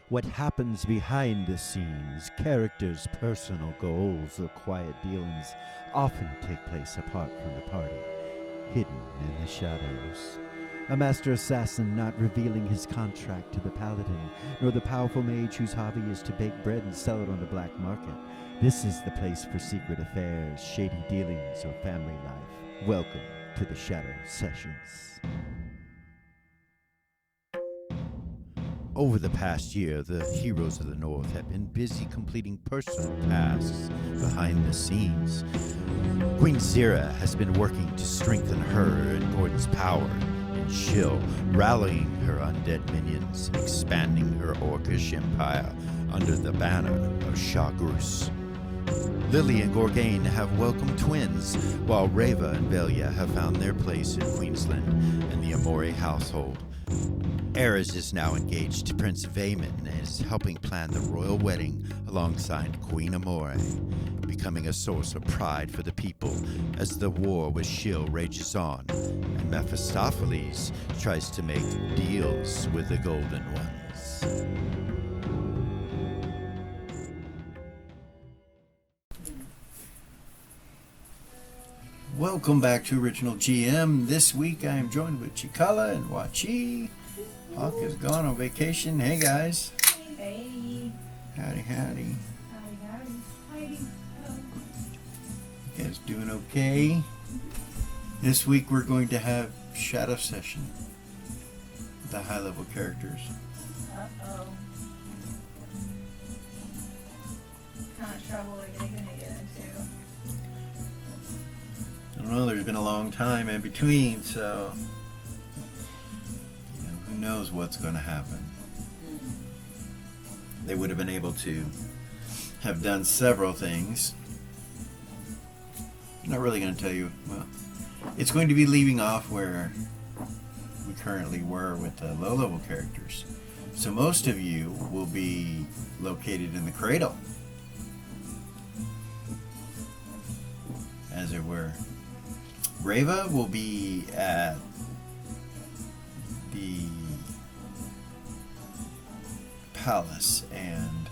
What happens behind the scenes, characters' personal goals, or quiet dealings often take place apart from the party, hidden in the shadows. A master assassin not revealing his contract to the paladin, nor the powerful mage whose hobby is to bake bread and sell it on the black market. This is the place for secret affairs, shady dealings, or family life. Welcome to the Shadow Sessions. Over the past year, the heroes of the North have been busy completing personal tasks behind the scenes. Queen Zira has been working to strengthen her and Gordon's power in Shill, rallying her undead minions and expanding her orcish empire under the banner of Shah Grus. Lily and Gorgain have welcomed twins, while Reva and Velia have found their place in Queensland and the Amore household. Ares is now engaged to Prince Vayman and is helping plan the royal wedding alongside Queen Amore, becoming a source of pride for the people as the war with Shill rages on, and Mephistopheles tries to make deals with the Golden Ones. Welcome back to Original GM. This week I am joined with Cikala and Wachi. Hawk is gone on vacation. Hey guys. Hey. Howdy, howdy. Howdy. You guys doing okay? This week we're going to have Shadow Session with the high level characters. Uh-oh. What kind of trouble are they going to get into? I don't know, there's been a long time in between, so who knows what's going to happen. They would have been able to have done several things. I'm not really going to tell you. Well, it's going to be leaving off where we currently were with the low-level characters. So most of you will be located in the cradle, as it were. Reva will be at the palace, and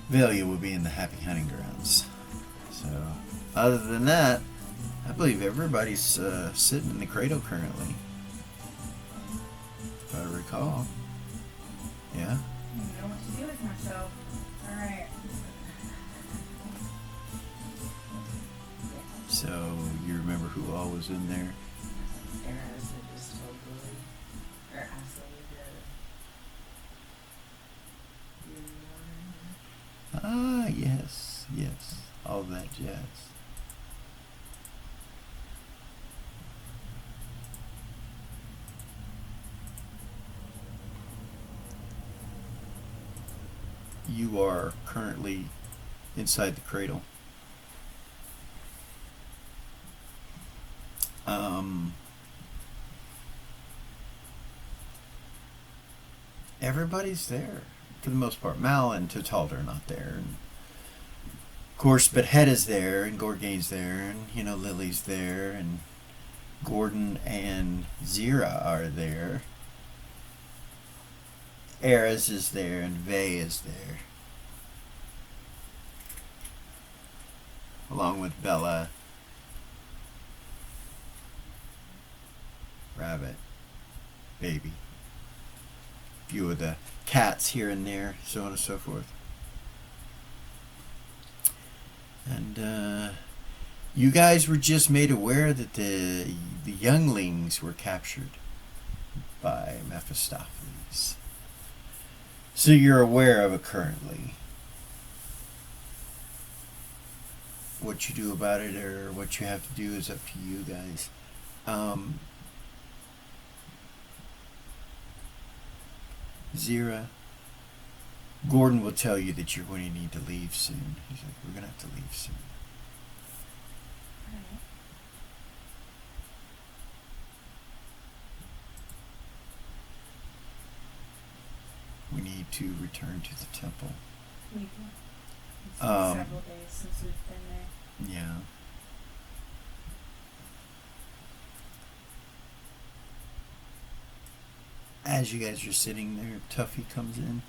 Velia will be in the Happy Hunting Grounds. So, other than that, I believe everybody's sitting in the cradle currently, if I recall. Yeah? I don't know what to do with myself. Alright. So, you remember who all was in there? Ares had just told Lily. Or asked Lily to... Ah, yes, all that jazz. You are currently inside the cradle. Everybody's there for the most part. Mal and Totalder are not there, and of course, but Hedda's there, and Gorgain's there, and Lily's there, and Gordon and Zira are there. Ares is there, and Vay is there, along with Bella, Rabbit, Baby, a few of the cats here and there, so on and so forth. And you guys were just made aware that the younglings were captured by Mephistopheles. So you're aware of it currently. What you do about it or what you have to do is up to you guys. Zira, Gordon will tell you that you're going to need to leave soon. He's like, we're going to have to leave soon. Alright. We need to return to the temple. We do. It's been several days since we've been there. Yeah. As you guys are sitting there, Tuffy comes in.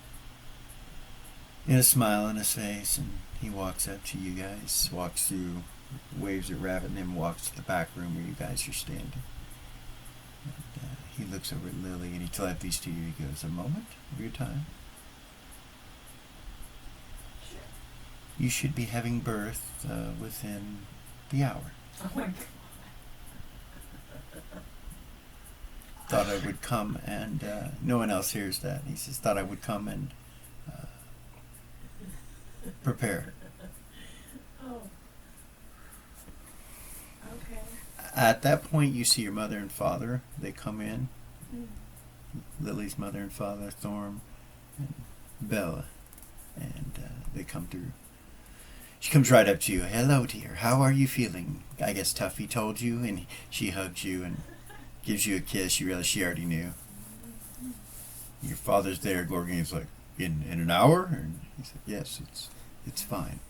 He had a smile on his face, and he walks up to you guys, walks through, waves at Rabbit, and then walks to the back room where you guys are standing. And, he looks over at Lily, and he telepathies to you. He goes, "A moment of your time. Sure. You should be having birth within the hour. Oh my god. Thought I would come and no one else hears that. He says, thought I would come and prepare." Oh. Okay. At that point, you see your mother and father. They come in. Mm. Lily's mother and father, Thorm and Bella. And they come through. She comes right up to you. "Hello, dear. How are you feeling? I guess Tuffy told you." And she hugs you and gives you a kiss. You realize she already knew. Your father's there. Gorgon's like, in an hour? And he said, "Yes, it's fine."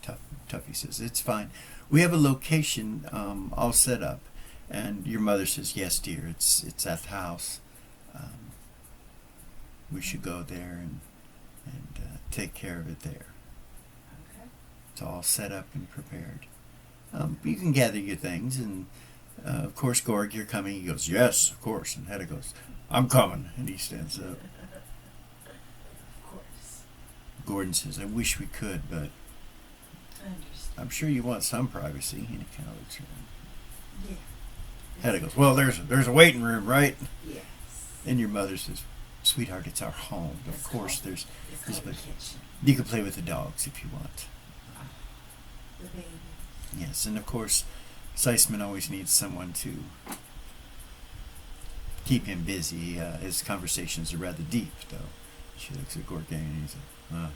Tuffy says, "It's fine. We have a location all set up." And your mother says, "Yes, dear. It's at the house. We should go there and take care of it there. Okay. It's all set up and prepared. You can gather your things, and of course, Gorg, you're coming." He goes, "Yes, of course." And Hedda goes, "I'm coming." And he stands up. Of course. Gordon says, "I wish we could, but I understand. I'm sure you want some privacy." And he kind of looks around. Yeah. Hedda goes, "Well, there's a waiting room, right?" Yes. And your mother says, "Sweetheart, it's our home. Of It's course, called- there's It's called the but kitchen. you can play with the dogs if you want." The baby. Yes, and of course, Seisman always needs someone to keep him busy. His conversations are rather deep, though. She looks at Gorgon and he's like,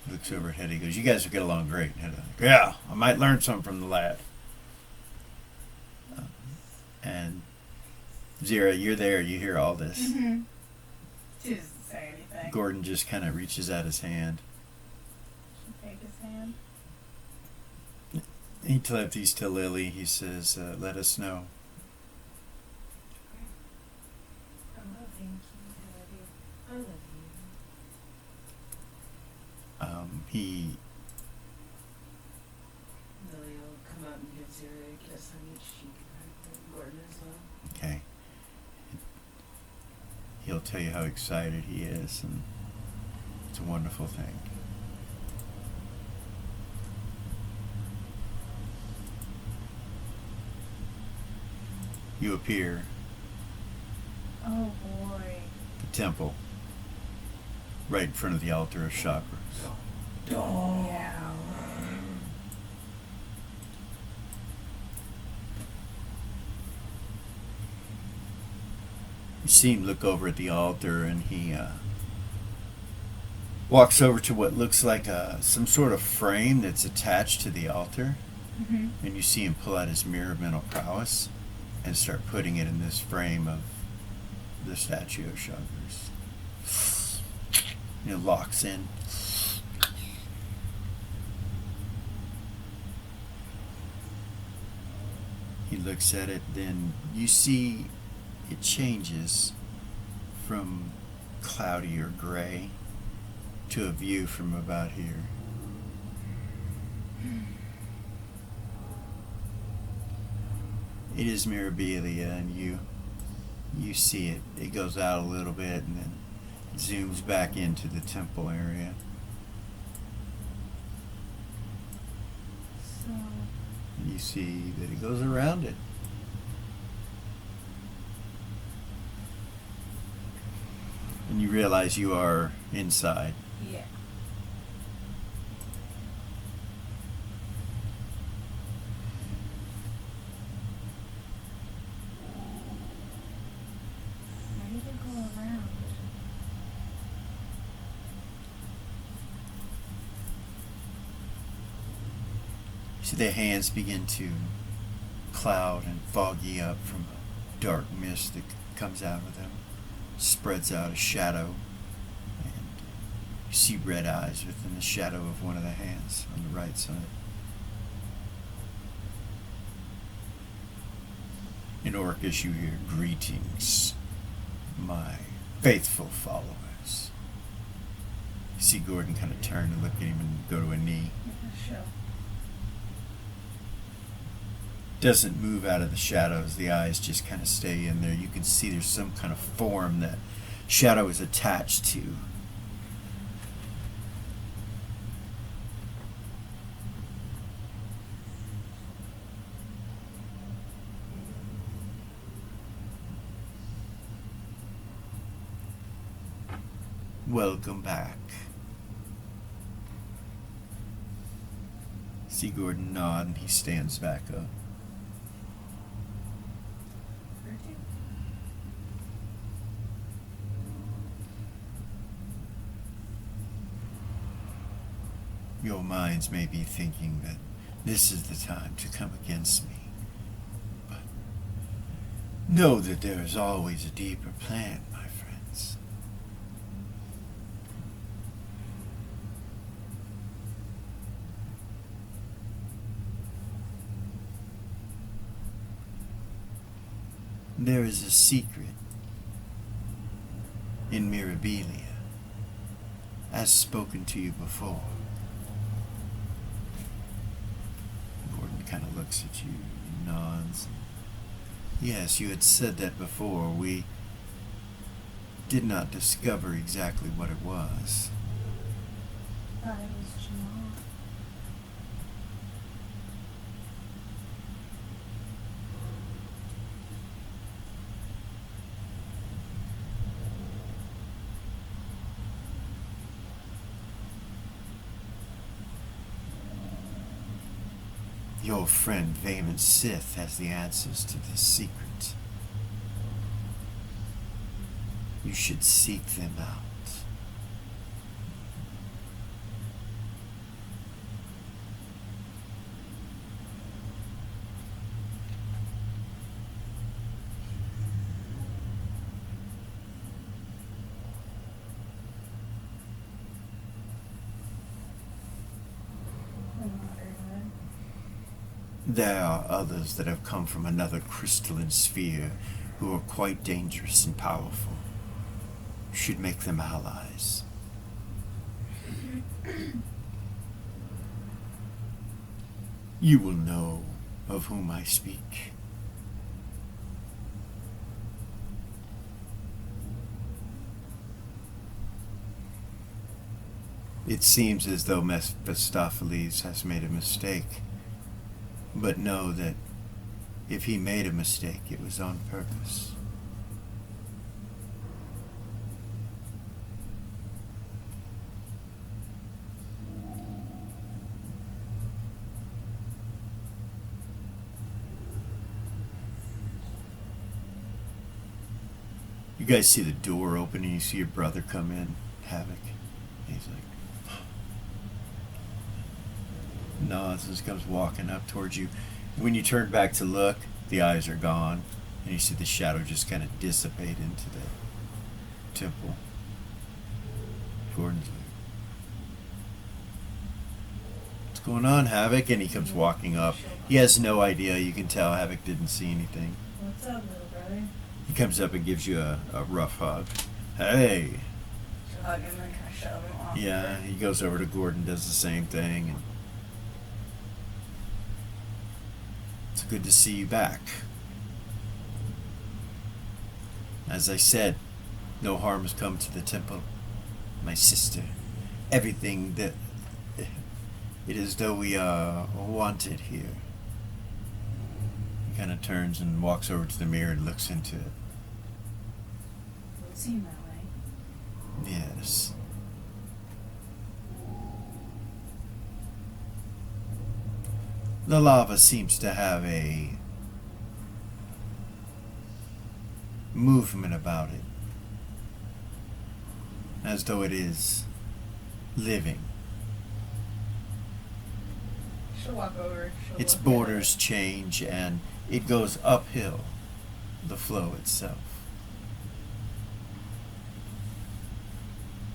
He looks over at Hedda. He goes, "You guys will get along great." And Hedda, "Yeah, I might learn something from the lad." And Zira, you're there. You hear all this. Mm-hmm. She doesn't say anything. Gordon just kind of reaches out his hand. She take his hand. He telepathies to Lily. He says, "Let us know." Oh, thank you. I love you. I love you. He Lily will come out and give Zara a kiss on each cheek. Gordon as well. Okay. He'll tell you how excited he is, and it's a wonderful thing. You appear Oh boy. at the temple, right in front of the altar of chakras. Yeah. You see him look over at the altar, and he walks over to what looks like some sort of frame that's attached to the altar. Mm-hmm. And you see him pull out his mirror of mental prowess and start putting it in this frame of the statue of Chakras. Locks in. He looks at it, then you see it changes from cloudy or gray to a view from about here. It is Mirabilia, and you see it. It goes out a little bit and then zooms back into the temple area. So, And you see that it goes around it. And you realize you are inside. yeah. Why did it go around? You see the hands begin to cloud and foggy up from a dark mist that comes out of them, spreads out a shadow, and you see red eyes within the shadow of one of the hands on the right side. In Orcish you hear, "Greetings, my faithful followers. You see Gordon kind of turn and look at him and go to a knee. Yeah, sure. Doesn't move out of the shadows. The eyes just kind of stay in there. You can see there's some kind of form that Shadow is attached to. Welcome back. See Gordon nod and he stands back up. Your minds may be thinking that this is the time to come against me, but know that there is always a deeper plan, my friends. There is a secret in Mirabilia, as spoken to you before. Gordon kind of looks at you, nods. Yes, you had said that before. We did not discover exactly what it was. Thought it was Jamal. Your friend Vayman Sith has the answers to this secret. You should seek them out. There are others that have come from another crystalline sphere who are quite dangerous and powerful. You should make them allies. You will know of whom I speak. It seems as though Mephistopheles has made a mistake. But know that if he made a mistake, it was on purpose. You guys see the door open and you see your brother come in, Havoc. He's like, nods and comes walking up towards you. When you turn back to look, the eyes are gone, and you see the shadow just kind of dissipate into the temple. Gordon's like, what's going on, Havoc? And he comes walking up. He has no idea. You can tell Havoc didn't see anything. What's up, little brother? He comes up and gives you a rough hug. Hey. So hug him and kind of shove him off. Yeah, he goes over to Gordon, does the same thing, and it's good to see you back. As I said, no harm has come to the temple. My sister, everything that it is though we are wanted here. He kind of turns and walks over to the mirror and looks into it. It would seem that way. Yes. The lava seems to have a movement about it, as though it is living. She'll walk over. She'll Its look borders change and it goes uphill, the flow itself.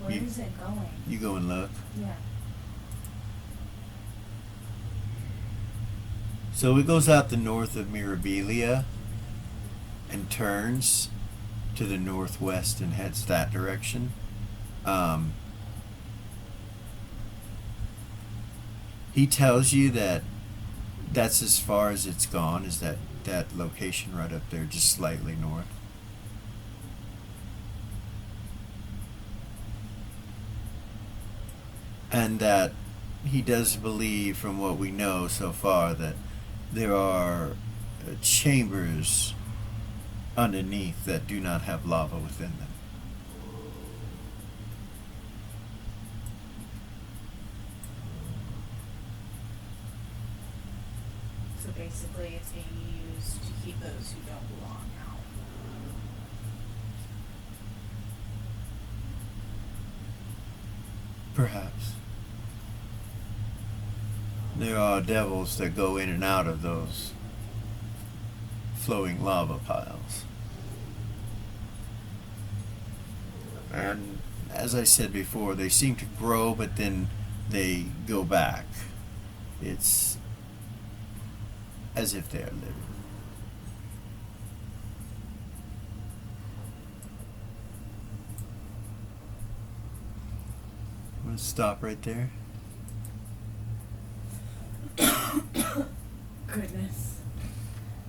at it. Where is it going? You go and look. Yeah. So it goes out the north of Mirabilia and turns to the northwest and heads that direction. He tells you that that's as far as it's gone, is that location right up there, just slightly north. And that he does believe, from what we know so far, that there are chambers underneath that do not have lava within them. So basically, it's being used to keep those who don't belong out. Perhaps. There are devils that go in and out of those flowing lava piles. And as I said before, they seem to grow, but then they go back. It's as if they're living. I'm going to stop right there. Goodness. Goodness,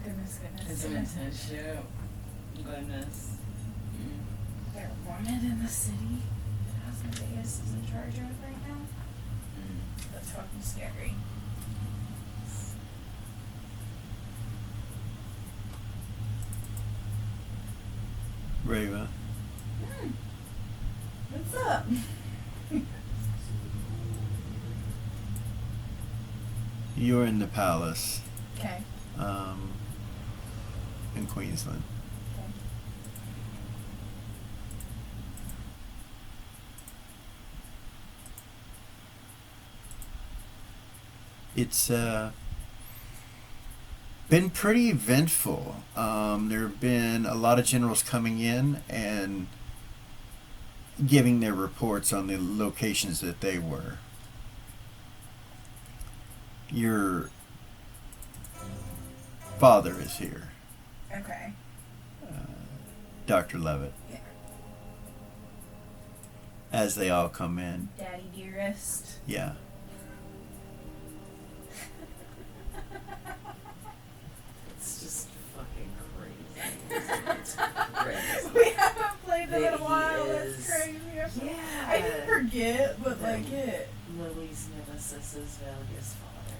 goodness, It's an goodness. intense show. Goodness. They're wanted in the city that Asmodeus is in charge of right now. That's fucking scary. Reva, What's up? you're in the palace Okay. in Queensland. Okay. It's been pretty eventful. There have been a lot of generals coming in and giving their reports on the locations that they were. Your father is here, Okay. Dr. Levitt, Yeah. as they all come in. Daddy dearest. Yeah. It's just fucking crazy. It's crazy. We haven't played it in That a he while. is- That's crazy. Yeah. I didn't forget, but like it. Lily's nemesis's Velga's father.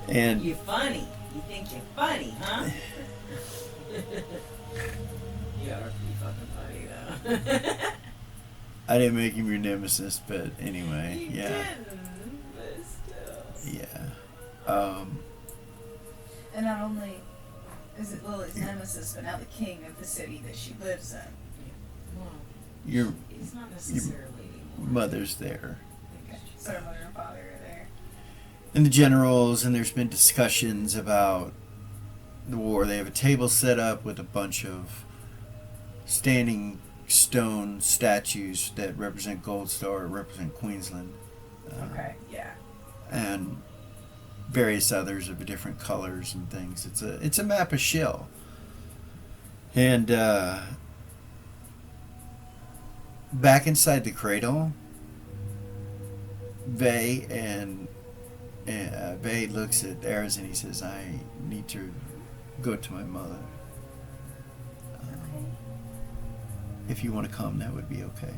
And You funny. You think you're funny, huh? You are pretty fucking funny though. I didn't make him your nemesis, but anyway, You yeah. didn't, but still. Yeah. And not only is it Lily's nemesis, but now the king of the city that she lives in. Well, Your he's not necessarily anymore. mother's there. So her mother and father are there. And the generals, and there's been discussions about the war. They have a table set up with a bunch of standing stone statues that represent Gold Star, represent Queensland. Okay, yeah. And various others of different colors and things. It's a map of Shill. And back inside the cradle, Vay Vay looks at Ares and he says, "I need to go to my mother. Okay. If you want to come, that would be okay."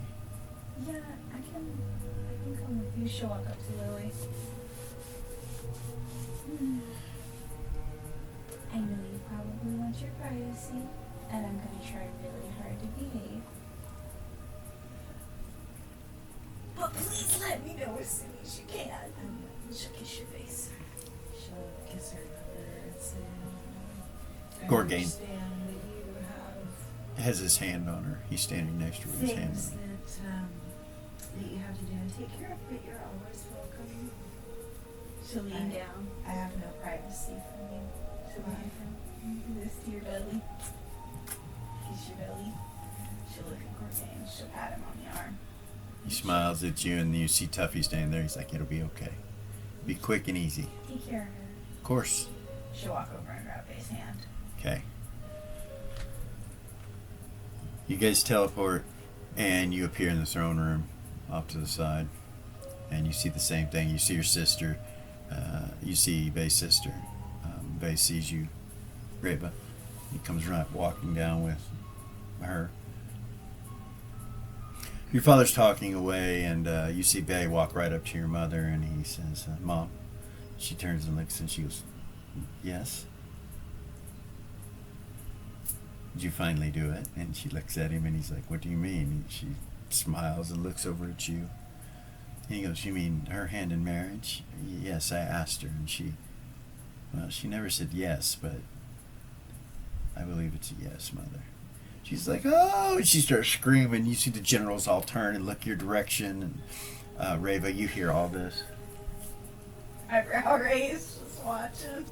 Yeah, I can come with you. She'll walk up to Lily. I know you probably want your privacy, and I'm gonna try really hard to behave. But please let me know as soon as you can. She'll kiss your face. She'll kiss her mother and say, I Gorgain understand that you have has his hand on her. He's standing next to her with his hand things on her. that you have to do and take care of, but you're always welcome. She'll lean down. I have no privacy from you. She'll lean from this to your belly. Kiss your belly. She'll look at Gorgain. She'll pat him on the arm. He smiles at you, and you see Tuffy standing there. He's like, "It'll be okay. Be quick and easy." Take care of her. Of course. She'll walk over and grab Vay's hand. Okay. You guys teleport, and you appear in the throne room off to the side. and you see the same thing. You see your sister. You see Bay's sister. Bay sees you, Reba. He comes right walking down with her. Your father's talking away, and you see Bay walk right up to your mother, and he says, "Mom." She turns and looks, and she goes, "Yes." "Did you finally do it?" And she looks at him, and he's like, "What do you mean?" And she smiles and looks over at you. And he goes, "You mean her hand in marriage?" "Yes, I asked her, and she never said yes, but I believe it's a yes, Mother." She's like, "Oh!" And she starts screaming. You see the generals all turn and look your direction. And Reva, you hear all this. Eyebrow raised, just watching.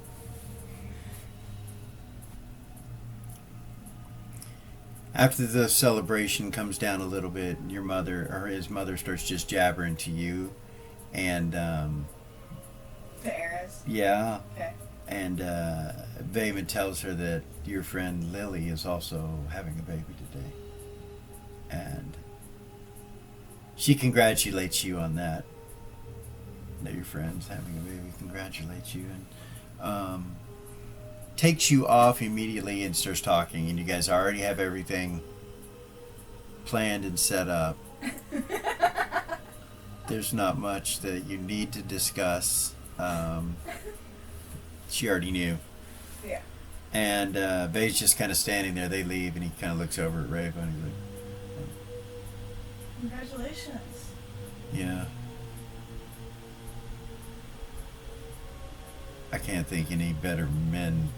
After the celebration comes down a little bit, your mother, or his mother, starts just jabbering to you. And, To Eris. yeah. Okay. And Vayman tells her that your friend Lily is also having a baby today. And she congratulates you on that. That your friend's having a baby. Congratulates you. And takes you off immediately and starts talking. And you guys already have everything planned and set up. There's not much that you need to discuss. She already knew. Yeah. And Vay's just kind of standing there. They leave, and he kind of looks over at Reva, and he's like, Congratulations. "Yeah. I can't think any better men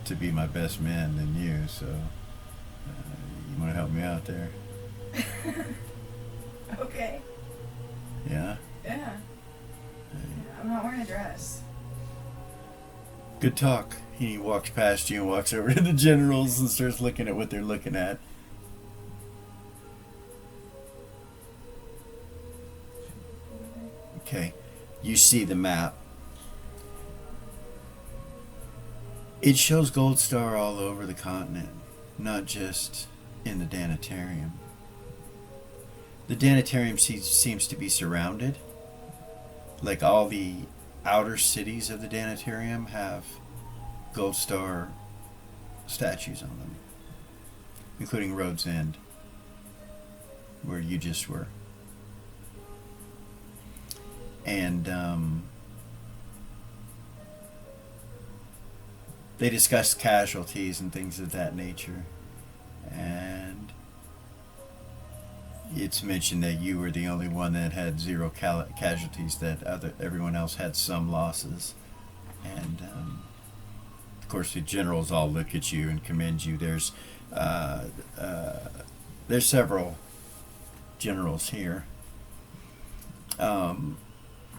to be my best men than you, so you want to help me out there?" Okay. "Yeah? Yeah. I'm not wearing a dress. Good talk." He walks past you and walks over to the generals and starts looking at what they're looking at. Okay. You see the map. It shows Gold Star all over the continent, not just in the Danitarium. The Danitarium seems to be surrounded. Like all the outer cities of the Danitarium have Gold Star statues on them, including Rhodes End, where you just were. And they discuss casualties and things of that nature. And it's mentioned that you were the only one that had zero casualties, that everyone else had some losses. And of course the generals all look at you and commend you. There's several generals here.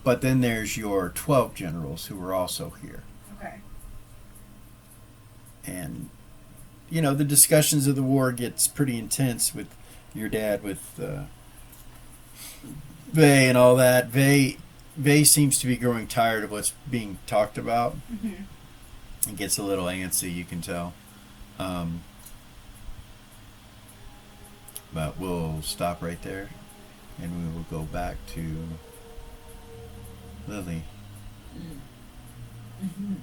But then there's your 12 generals who were also here. Okay. And, you know, the discussions of the war gets pretty intense with your dad, with Vay and all that. Vay seems to be growing tired of what's being talked about. Mm-hmm. It gets a little antsy, you can tell. But we'll stop right there, and we will go back to Lily. Mm-hmm.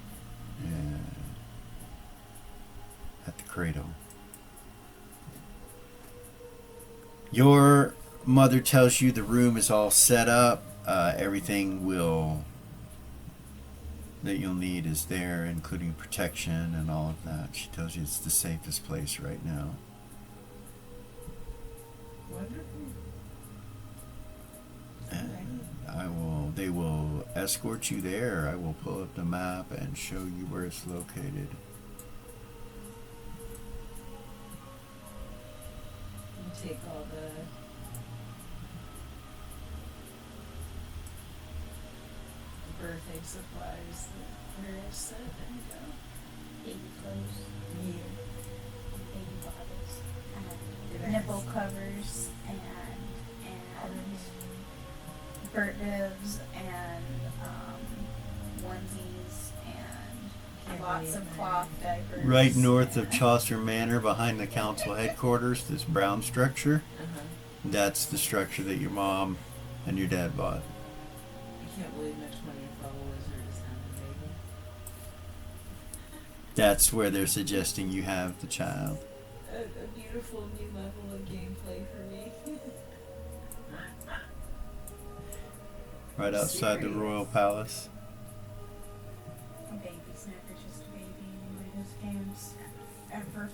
At the cradle. Your mother tells you the room is all set up. Everything that you'll need is there, including protection and all of that. She tells you it's the safest place right now. Wonderful. And they will escort you there. I will pull up the map and show you where it's located. And take all the birthday supplies that Maria said and go. Baby clothes, Yeah. baby bottles, Good and nipple covers, and bird nibs, and onesies, and Can't lots believe of that. cloth diapers. Right north of and- Chaucer Manor, behind the council headquarters, this brown structure. Uh-huh. That's the structure that your mom and your dad bought. can't believe my 20-year-old wizard is having a baby. That's where they're suggesting you have the child. A beautiful new level of gameplay for me. Right outside the royal palace. A baby's never just a baby in his games. Ever.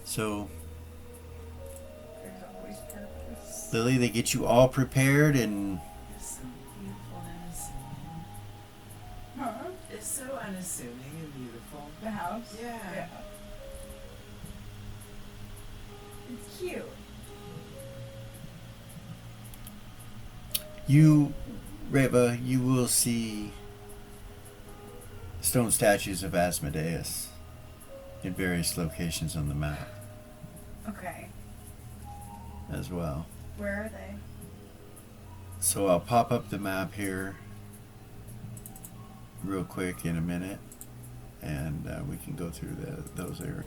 So, There's always purpose. Lily, they get you all prepared and It's so beautiful and unassuming. Huh? It's so unassuming and beautiful. The house? Yeah. It's cute. you, Reva, you will see stone statues of Asmodeus in various locations on the map Okay. as well. Where are they? So I'll pop up the map here real quick in a minute, and we can go through those areas.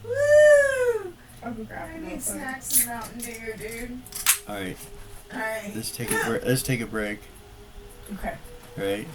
Woo! I'll go grab I them need real quick. snacks and Mountain Dew, dude. All right, Alright. let's take a break. Let's take a break. Okay. Right.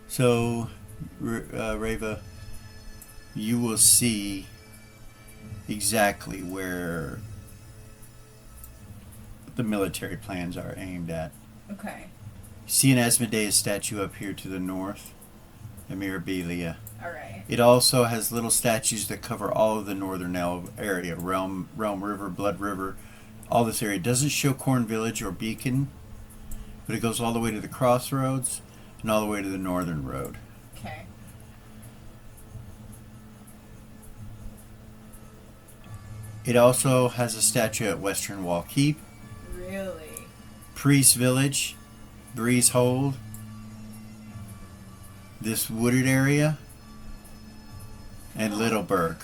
So, Reva, you will see exactly where the military plans are aimed at. Okay. See an Asmodeus statue up here to the north, a Mirabilia. All right. It also has little statues that cover all of the northern area, Realm River, Blood River, all this area. It doesn't show Corn Village or Beacon, but it goes all the way to the crossroads and all the way to the northern road. Okay. It also has a statue at Western Wall Keep, Really? Priest Village, Breeze Hold, this wooded area, and Littleburg.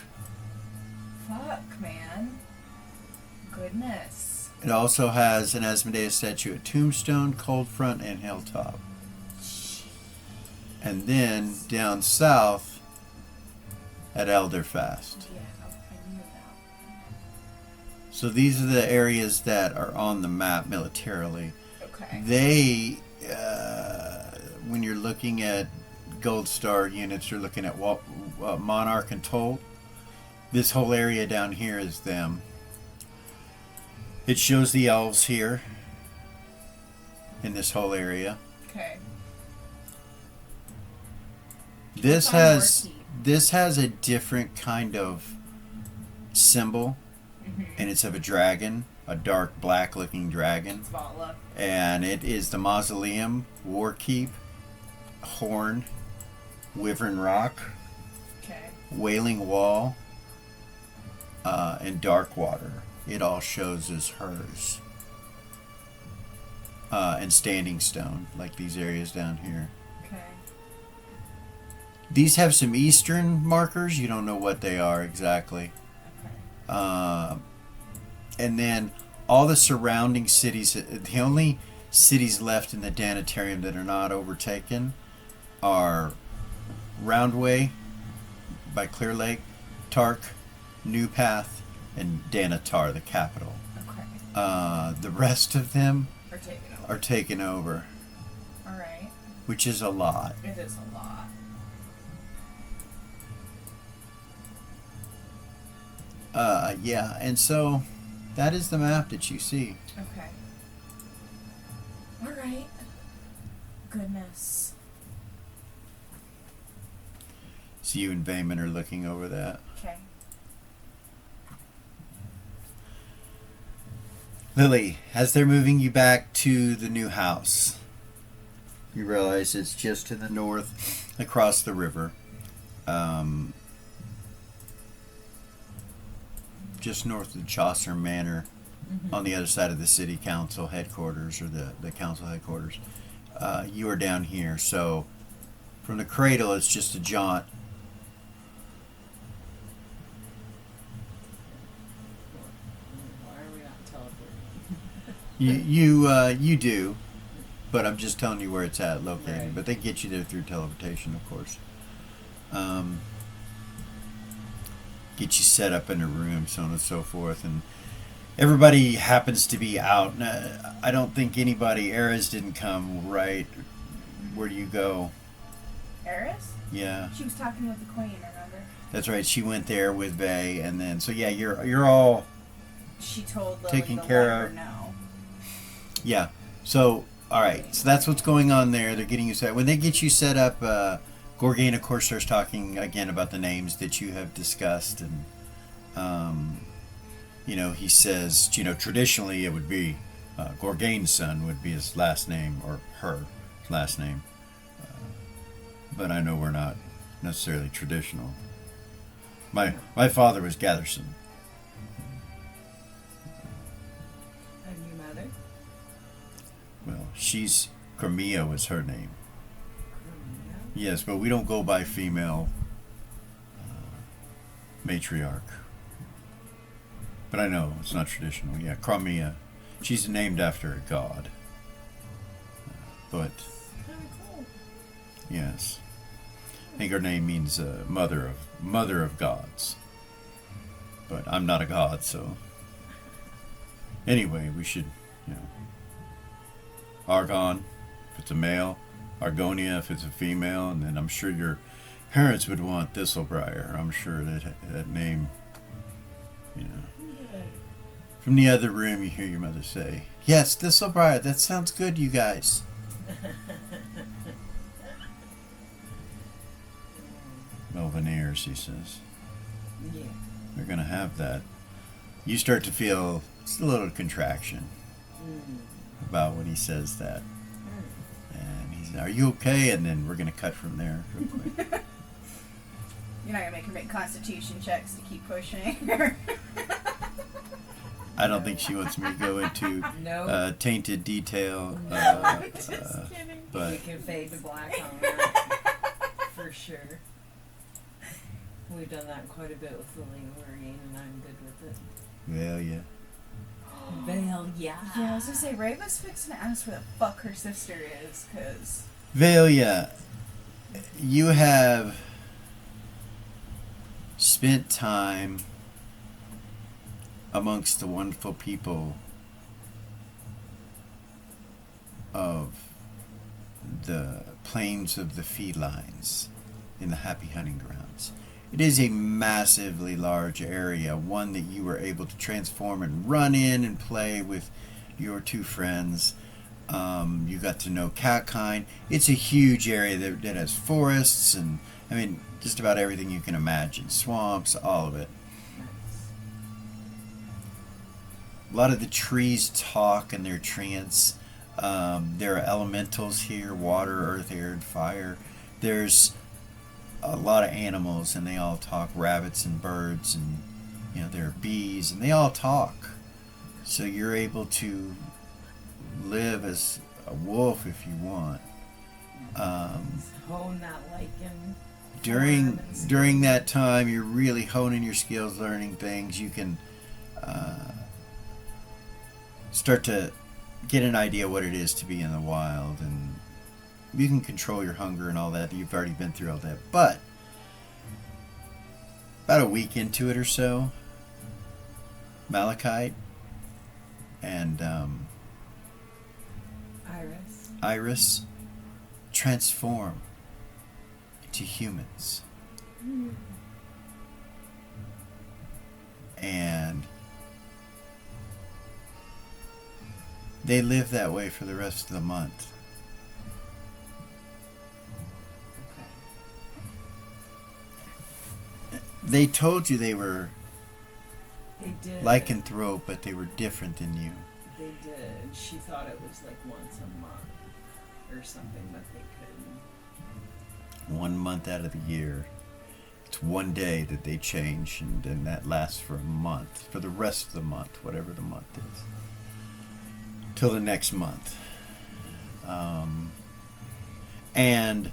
Fuck, man. Goodness. It also has an Asmodeus statue at Tombstone, Cold Front, and Hilltop. And then down south at Elderfast. Yeah, I knew that. So these are the areas that are on the map militarily. Okay. They, when you're looking at Gold Star units, you're looking at Monarch and Toll. This whole area down here is them. It shows the elves here in this whole area. Okay. This What's on has your keep? this has a different kind of symbol, and it's of a dragon, a dark black looking dragon, It's Vala. and it is the Mausoleum, War Keep, Horn, Wyvern Rock, Okay. Wailing Wall, and Darkwater. It all shows as hers. And Standing Stone, like these areas down here. Okay. These have some eastern markers. You don't know what they are exactly. Okay. And then all the surrounding cities, the only cities left in the Danitarium that are not overtaken are Roundway by Clear Lake, Tark, New Path, and Danatar, the capital. Okay. The rest of them Or take it over. are taken over, All right. which is a lot. It is a lot. Yeah, and so that is the map that you see. Okay. All right. Goodness. So you and Vayman are looking over that. Okay. Lily, as they're moving you back to the new house, you realize it's just to the north, across the river. Just north of Chaucer Manor, on the other side of the city council headquarters, or the council headquarters. You are down here, so from the cradle it's just a jaunt. Why are we not teleporting? You do, but I'm just telling you where it's at located. Right. But they get you there through teleportation, of course. Get you set up in a room, so on and so forth, and everybody happens to be out. I don't think anybody. Eris didn't come, right? Where do you go? Eris? Yeah, She was talking with the queen, remember? that's right. She went there with Vay, and then so yeah, you're all She told Lily Taken to care let her of. know. yeah. So all right, so that's what's going on there. They're getting you set. When they get you set up, Gorgain, of course, starts talking again about the names that you have discussed, and he says, traditionally it would be Gorgain's son would be his last name, or her last name, but I know we're not necessarily traditional. My father was Gatherson. And your mother? Well, she's Crimea was her name. Yes, but we don't go by female matriarch. But I know it's not traditional. Yeah, Crimea. She's named after a god. But Kind of cool. yes, I think her name means mother of gods. But I'm not a god, so anyway, we should, Argon, if it's a male, Argonia if it's a female, and then I'm sure your parents would want Thistlebriar. I'm sure that name, you know. From the other room, you hear your mother say, "Yes, Thistlebriar. That sounds good, you guys." Melvinaires, he says. Yeah. They're gonna have that. You start to feel just a little contraction about when he says that. And he's, "Are you okay?" And then we're gonna cut from there real quick. You're not gonna make her make constitution checks to keep pushing. I don't think she wants me to go into No. tainted detail. I'm just kidding. But We can fade to black on that. For sure. We've done that quite a bit with Lillian, and I'm good with it. well, yeah. Well, yeah. Yeah, I was gonna say, Ray was fixing to ask where the fuck her sister is, cause Velia, you have spent time amongst the wonderful people of the plains of the felines in the Happy Hunting Grounds. It is a massively large area, one that you were able to transform and run in and play with your two friends. You got to know Catkind. It's a huge area that has forests and, I mean, just about everything you can imagine. Swamps, all of it. A lot of the trees talk in their trance. There are elementals here, water, earth, air, and fire. There's a lot of animals, and they all talk, rabbits and birds, and there are bees, and they all talk. So you're able to live as a wolf if you want. Hone that lichen. During that time, you're really honing your skills, learning things. You can start to get an idea what it is to be in the wild, and you can control your hunger and all that. You've already been through all that. But about a week into it or so, Malachite and Iris transform into humans. And they live that way for the rest of the month. They told you they were They did. lycanthrope, but they were different than you. They did. She thought it was like once a month or something, but they couldn't. 1 month out of the year. It's one day that they change, and then that lasts for a month. For the rest of the month, whatever the month is. Till the next month. And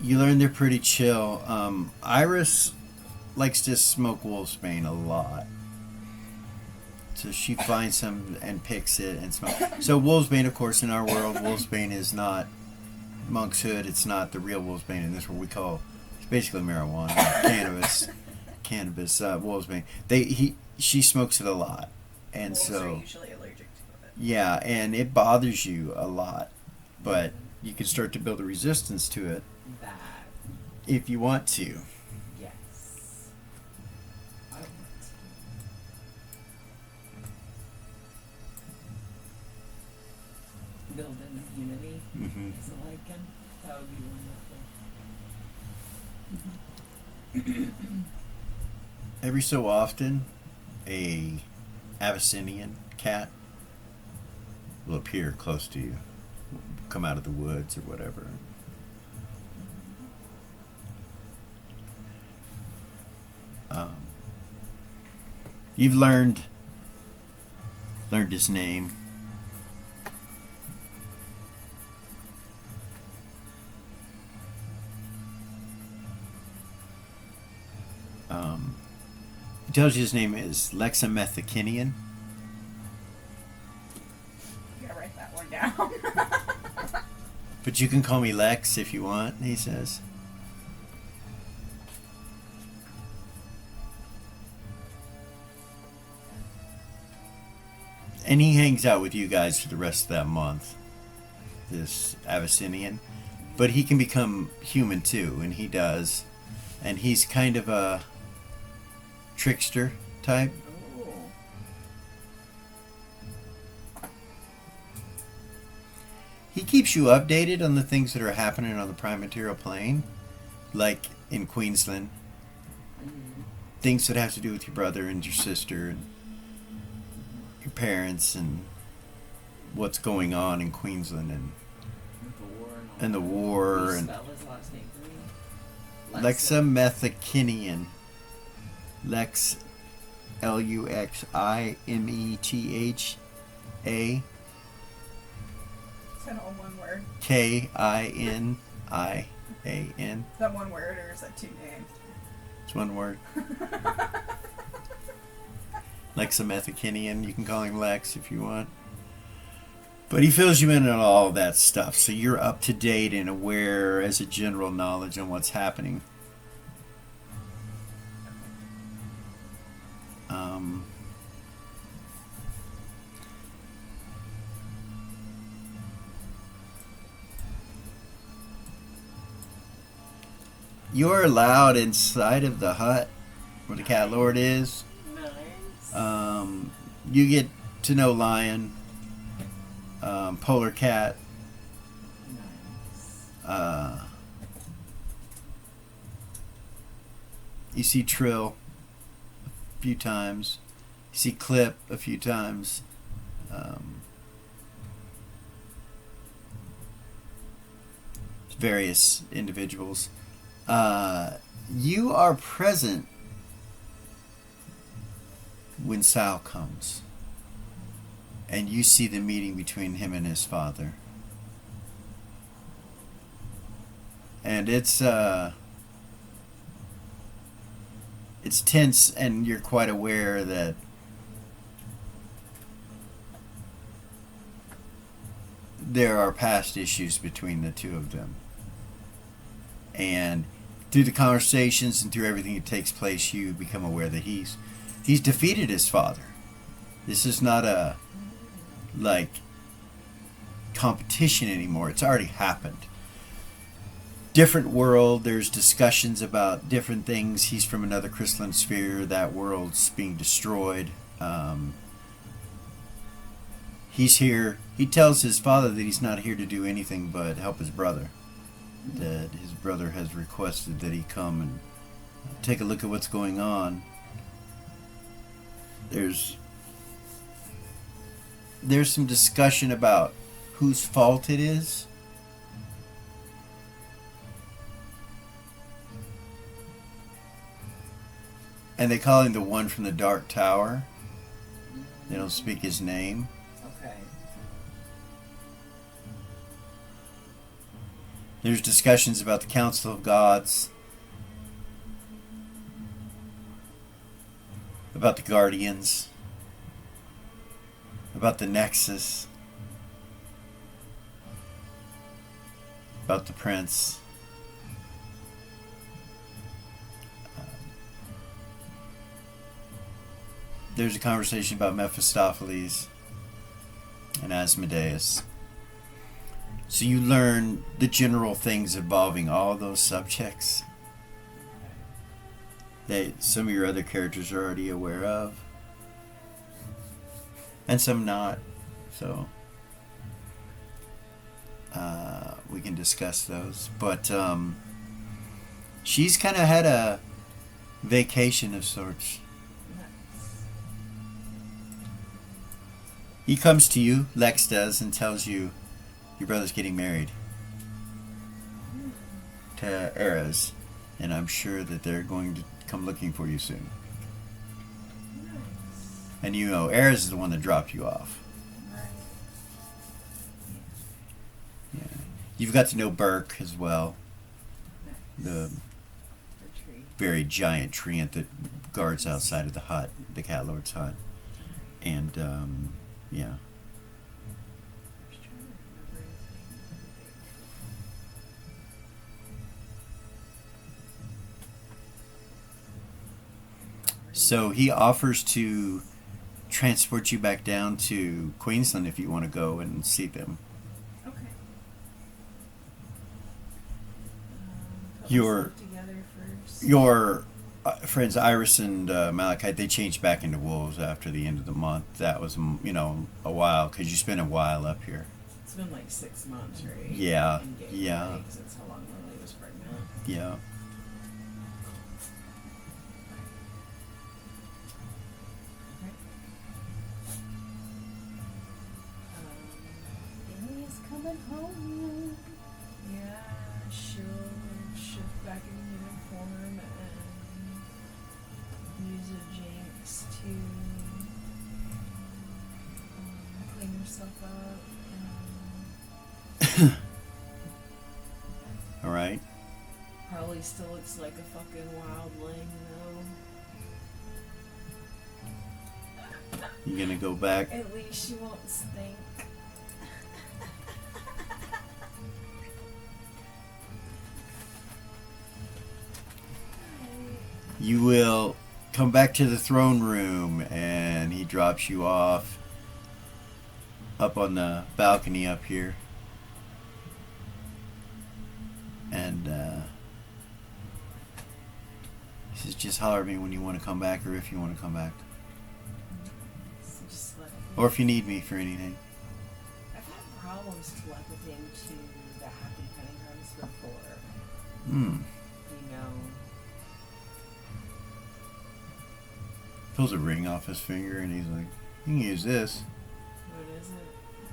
you learn they're pretty chill. Iris likes to smoke wolfsbane a lot. So she finds some and picks it and smokes. So wolfsbane, of course, in our world, wolfsbane is not monk's hood. It's not the real wolfsbane. In this what we call, it's basically marijuana, cannabis, wolfsbane. She smokes it a lot, and wolves so are usually allergic to it. yeah, and it bothers you a lot, but you can start to build a resistance to it That. if you want to. Yes. I want to. Build an immunity. Mm-hmm. Is a lichen. That would be wonderful. Every so often, a Abyssinian cat will appear close to you, come out of the woods or whatever. You've learned his name. He tells you his name is Lexamethicinian. You gotta write that one down. But you can call me Lex if you want, he says. And he hangs out with you guys for the rest of that month. this Abyssinian, but he can become human too, and he does. And he's kind of a trickster type. Oh. He keeps you updated on the things that are happening on the prime material plane, like in Queensland. Things that have to do with your brother and your sister and your parents and what's going on in Queensland and The war the war How do you and spell his last name for me? Lexamethicinian. Lex Luximetha Is that all one word? Kinian. Is that one word or is that two names? It's one word. Lexamethicinian. You can call him Lex if you want. But he fills you in on all that stuff, so you're up to date and aware as a general knowledge on what's happening. You're allowed inside of the hut where the cat lord is. Nice. You get to know Lion, Polar Cat. Nice. You see Trill a few times. You see Clip a few times. Various individuals. You are present when Sal comes. And you see the meeting between him and his father. And it's tense, and you're quite aware that there are past issues between the two of them. And through the conversations and through everything that takes place, you become aware that he's defeated his father. This is not a competition anymore. It's already happened. Different world. There's discussions about different things. He's from another crystalline sphere. That world's being destroyed. He's here. He tells his father that he's not here to do anything but help his brother. That his brother has requested that he come and take a look at what's going on. There's some discussion about whose fault it is. And they call him the one from the Dark Tower. They don't speak his name. Okay. There's discussions about the Council of Gods, about the Guardians, about the Nexus, about the Prince. There's a conversation about Mephistopheles and Asmodeus. So you learn the general things involving all those subjects that some of your other characters are already aware of, and some not. So we can discuss those. But she's kind of had a vacation of sorts. He comes to you, Lex does, and tells you your brother's getting married to Eras, and I'm sure that they're going to come looking for you soon. And you know, Eras is the one that dropped you off. Yeah. You've got to know Burke as well, the tree. very giant treant that guards outside of the hut, the Cat Lord's hut. And, yeah. So he offers to transport you back down to Queensland if you want to go and see them. Okay. Your- Live together first. Your friends Iris and Malachite, they changed back into wolves after the end of the month. That was, a while, because you spent a while up here. It's been like 6 months, right? Yeah, And gave yeah. away 'cause that's how long Lily was pregnant. Yeah. Billy's coming home. Yeah, she'll shift back in uniform and use a jinx to clean herself up. And All right. probably still looks like a fucking wildling though. You gonna go back? At least she won't stink. You will come back to the throne room, and he drops you off up on the balcony up here. And he says, just holler at me when you want to come back, or if you want to come back. So just let Or if you need me for anything. I've had problems telepathying to the happy penguins before. Hmm. You know, Pulls a ring off his finger, and he's like, you can use this. what is it?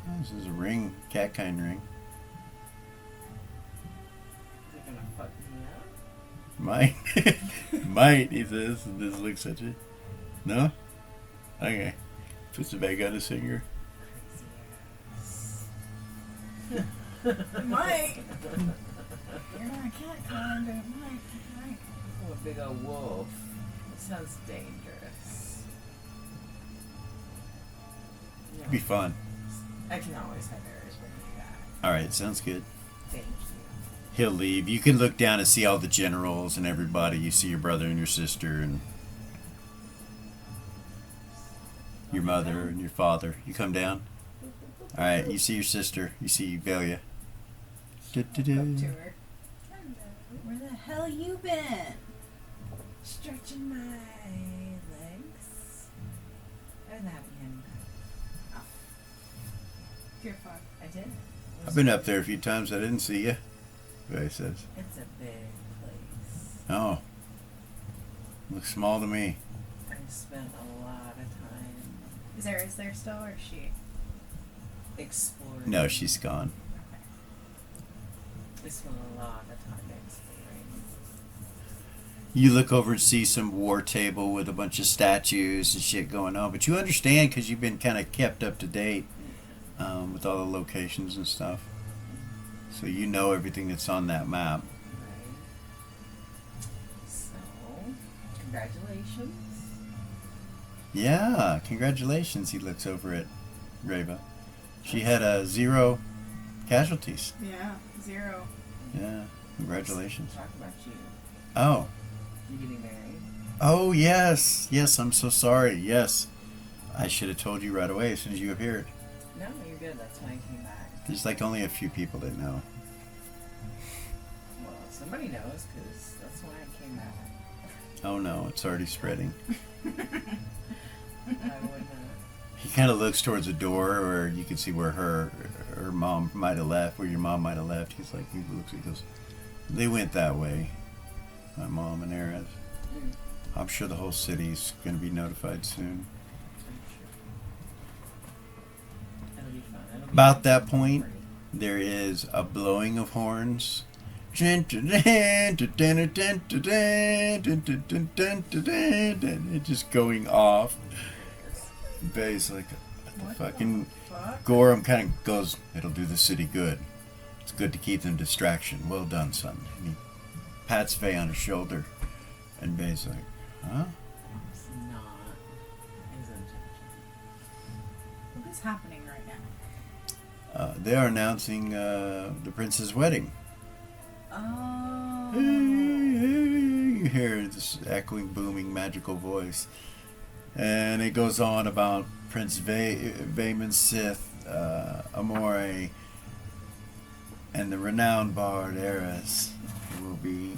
Oh, this is a ring, cat kind ring. Is it gonna fuck me up? Might. Might, he says, and just looks at you. No? Okay. Puts it back on his finger. Crazy ass. It might. You're not a cat kind, but it might. Oh, a big old wolf. That sounds dangerous. It'd be fun. I can always have Aries bring me back. Alright, sounds good. Thank you. He'll leave. You can look down and see all the generals and everybody. You see your brother and your sister and your mother and your father. You come down. Alright, you see your sister. You see Velia. Up to her. Where the hell you been? Stretching my legs. I had the happy hand. Pure fun. I did. I've been up there a few times. I didn't see you. Velia says. It's a big place. Oh. Looks small to me. I spent a lot of time Is there still, or is she? exploring. No, she's gone. I spent a lot of time exploring. You look over and see some war table with a bunch of statues and shit going on, but you understand because you've been kind of kept up to date with all the locations and stuff. So you know everything that's on that map. Right. So, congratulations. Yeah, congratulations. He looks over at Reva. She had 0 casualties. Yeah, 0. Yeah, congratulations. Talk about you. Oh, You getting married? oh yes, yes. I'm so sorry. Yes, I should have told you right away as soon as you appeared. No, you're good. That's why I came back. There's like only a few people that know. Well, somebody knows because that's why I came back. Oh no, it's already spreading. I would He kind of looks towards the door, where you can see where her mom might have left, where your mom might have left. He's like, he looks, he goes, they went that way. My mom and Ares. I'm sure the whole city's going to be notified soon. It'll be fun. It'll be About fun. that point, Party. there is a blowing of horns. It just going off. Bay's like, what the fucking Fuck. Gorham kind of goes, it'll do the city good. It's good to keep them distraction. Well done, son. And he pats Faye on his shoulder, and Bay's like, huh? It's not his intention. What's happening right now? They are announcing the prince's wedding. Oh. Hey, hey, you hear this echoing, booming, magical voice. And it goes on about Prince Vayman Sith, Amore, and the renowned bard Eris will be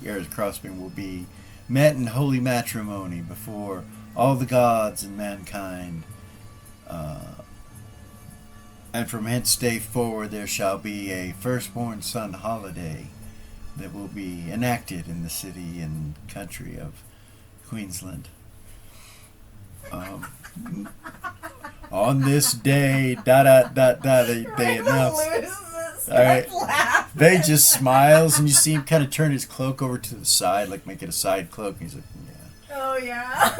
Yara's crossbeam will be met in holy matrimony before all the gods and mankind. And from hence day forward there shall be a firstborn son holiday that will be enacted in the city and country of Queensland. On this day, they announce. All right, they just smiles, and you see him kind of turn his cloak over to the side, like make it a side cloak. And he's like, "Yeah." Oh yeah.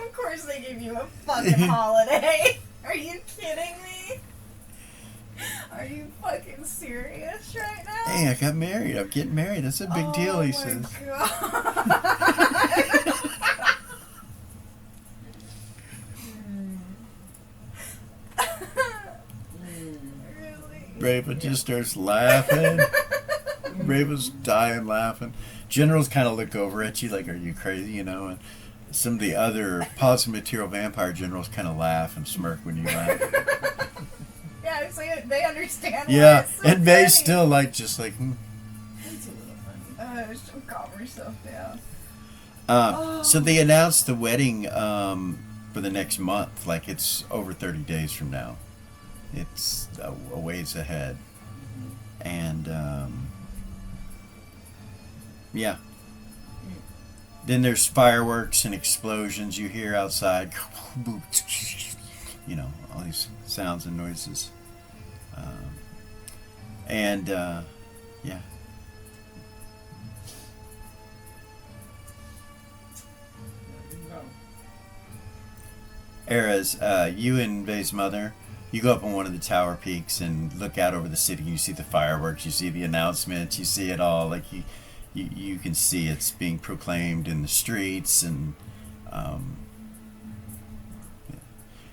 Of course they give you a fucking holiday. Are you kidding me? Are you fucking serious right now? Hey, I got married. I'm getting married. That's a big deal, he says. Raven just starts laughing. Raven's dying laughing. Generals kind of look over at you like, are you crazy, you know? And some of the other positive material vampire generals kind of laugh and smirk when you laugh. Yeah, so they understand. Yeah, why it's so and May's funny. still like, just like, It's a little funny. She'll calm herself down. So they announced the wedding for the next month. Like, it's over 30 days from now. It's a ways ahead. And, yeah. Then there's fireworks and explosions you hear outside. You know, all these sounds and noises. Yeah. Era's, you and Vay's mother, you go up on one of the tower peaks and look out over the city. You see the fireworks, you see the announcements, you see it all. Like you can see it's being proclaimed in the streets, and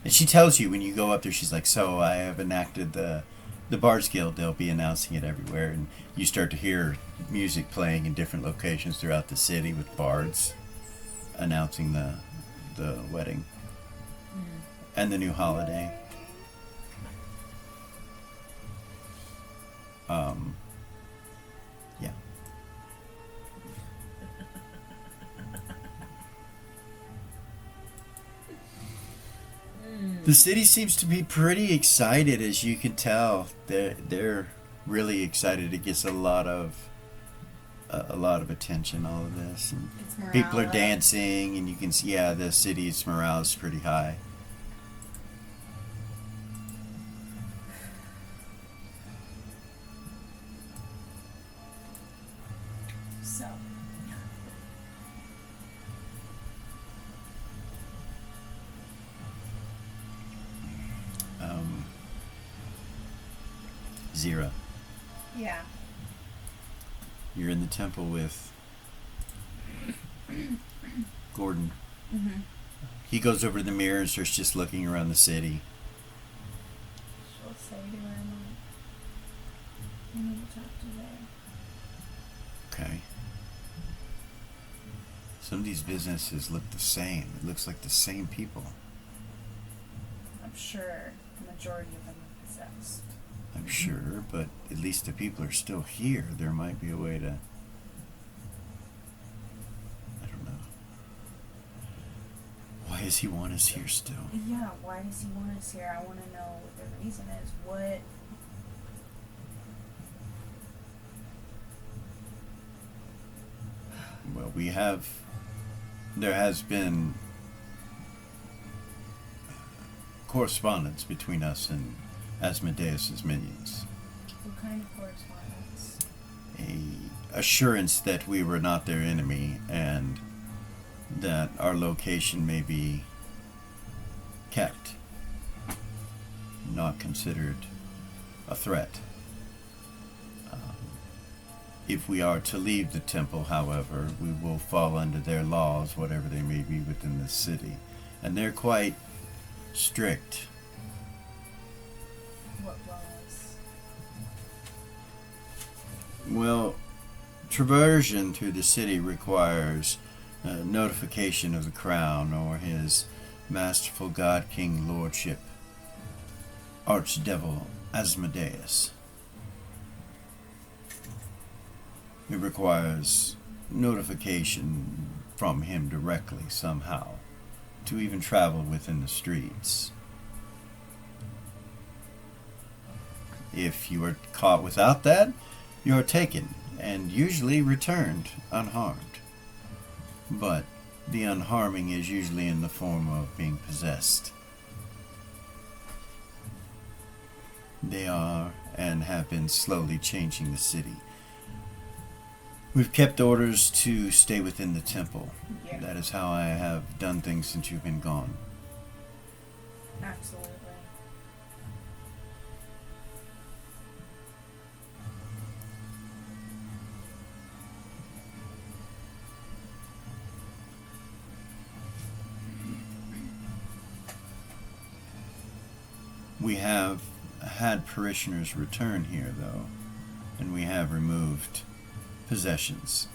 she tells you when you go up there, she's like, so I have enacted the Bards Guild. They'll be announcing it everywhere, and you start to hear music playing in different locations throughout the city with bards announcing the wedding and the new holiday. Yeah. The city seems to be pretty excited, as you can tell. They're really excited. It gets a lot of attention, all of this, and It's morale people are up. dancing, and you can see, yeah, the city's morale is pretty high. So. Zira, Yeah. you're in the temple with Gordon. Mm-hmm. He goes over to the mirror and starts just looking around the city. She'll say to her, I need to talk to Ray. Okay. Some of these businesses look the same. It looks like the same people. I'm sure the majority of them are possessed. I'm sure, but at least the people are still here. There might be a way to... I don't know. Why does he want us here still? Yeah, why does he want us here? I want to know what the reason is. What? Well, there has been correspondence between us and Asmodeus' minions. What kind of correspondence? A assurance that we were not their enemy and that our location may be kept, not considered a threat. If we are to leave the temple, however, we will fall under their laws, whatever they may be within the city. And they're quite strict. What laws? Well, traversion through the city requires notification of the crown or his masterful god king lordship, Archdevil Asmodeus. It requires notification from him directly somehow to even travel within the streets. If you are caught without that, you are taken and usually returned unharmed. But the unharming is usually in the form of being possessed. They are and have been slowly changing the city. We've kept orders to stay within the temple. Yeah. That is how I have done things since you've been gone. Absolutely. We have had parishioners return here, though, and we have removed possessions.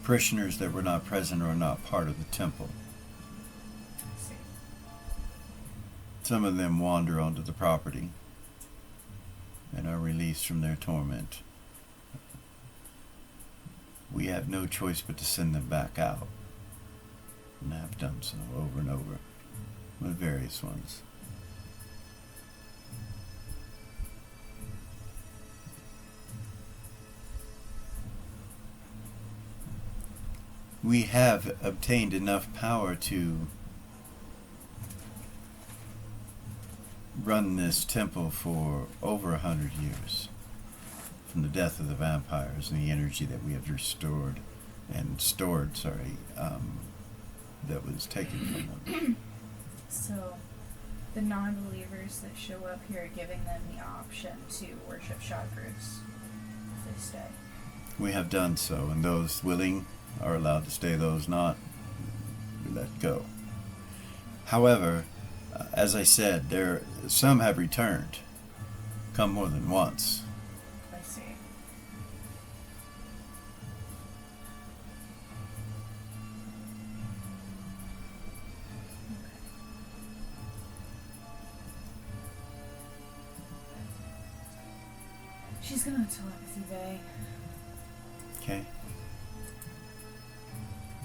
Parishioners that were not present or not part of the temple. I see. Some of them wander onto the property and are released from their torment. We have no choice but to send them back out, and have done so over and over with various ones. We have obtained enough power to run this temple for over 100 years, from the death of the vampires and the energy that we have restored and stored, that was taken from them. So, the non-believers that show up here are giving them the option to worship chakras if they stay. We have done so, and those willing are allowed to stay, those not, we let go. However, as I said, some have returned, come more than once. I see. She's gonna telepathy Bay. Okay.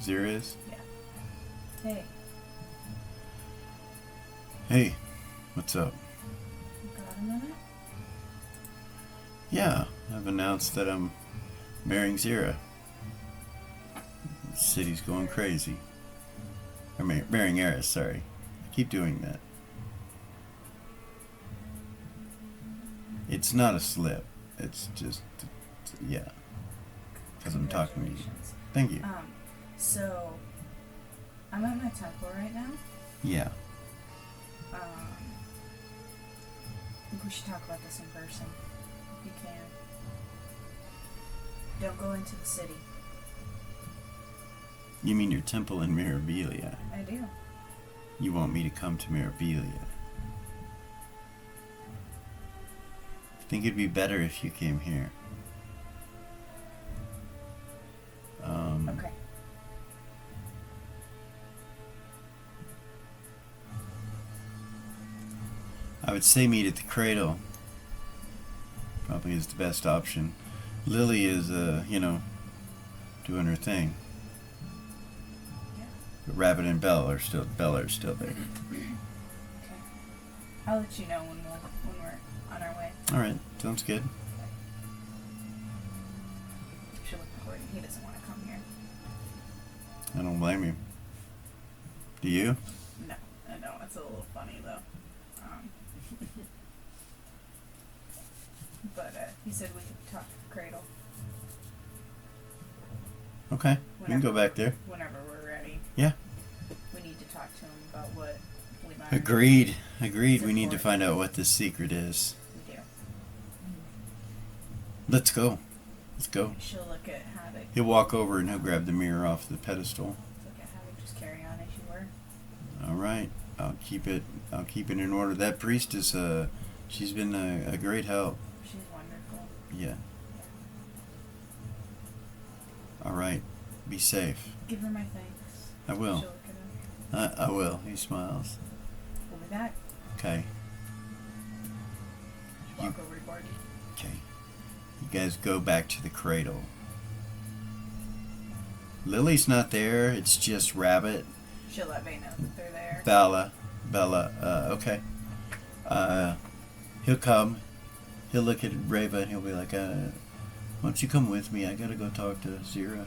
Zero is? Hey, Hey, what's up? you got a minute? Yeah, I've announced that I'm marrying Zira. The city's going crazy. Marrying Eris, sorry. I keep doing that. It's not a slip. It's just, yeah. Because I'm talking to you. Congratulations. Thank you. So, I'm at my temple right now. Yeah. I think we should talk about this in person, if you can. Don't go into the city. You mean your temple in Mirabilia? I do. You want me to come to Mirabilia? I think it'd be better if you came here. Okay. I would say meet at the cradle. Probably is the best option. Lily is, doing her thing. Yeah. But Rabbit and Bella are still there. Okay. I'll let you know when we're on our way. All right, sounds good. She'll look recording. He doesn't want to come here. I don't blame you. Do you? No, I know. It's a little funny though. But he said we could talk to the cradle Okay, we can go back there. whenever we're ready. Yeah. We need to talk to him about what we learned. Agreed. It's We need to important. find out what this secret is. We do. Let's go. She'll look at how to He'll walk over and he'll grab the mirror off the pedestal. look at how to just carry on as you were. All right. I'll keep it in order. That priestess, she's been a great help. She's wonderful. Yeah. All right. Be safe. Give her my thanks. I will. She'll look at him. I will. He smiles. We'll be back. Okay. Walk over to Gordy. Okay. You guys go back to the cradle. Lily's not there. It's just Rabbit. She'll let me know that they're there. Bella. Okay. He'll come. He'll look at Reva and he'll be like, why don't you come with me? I gotta go talk to Zira.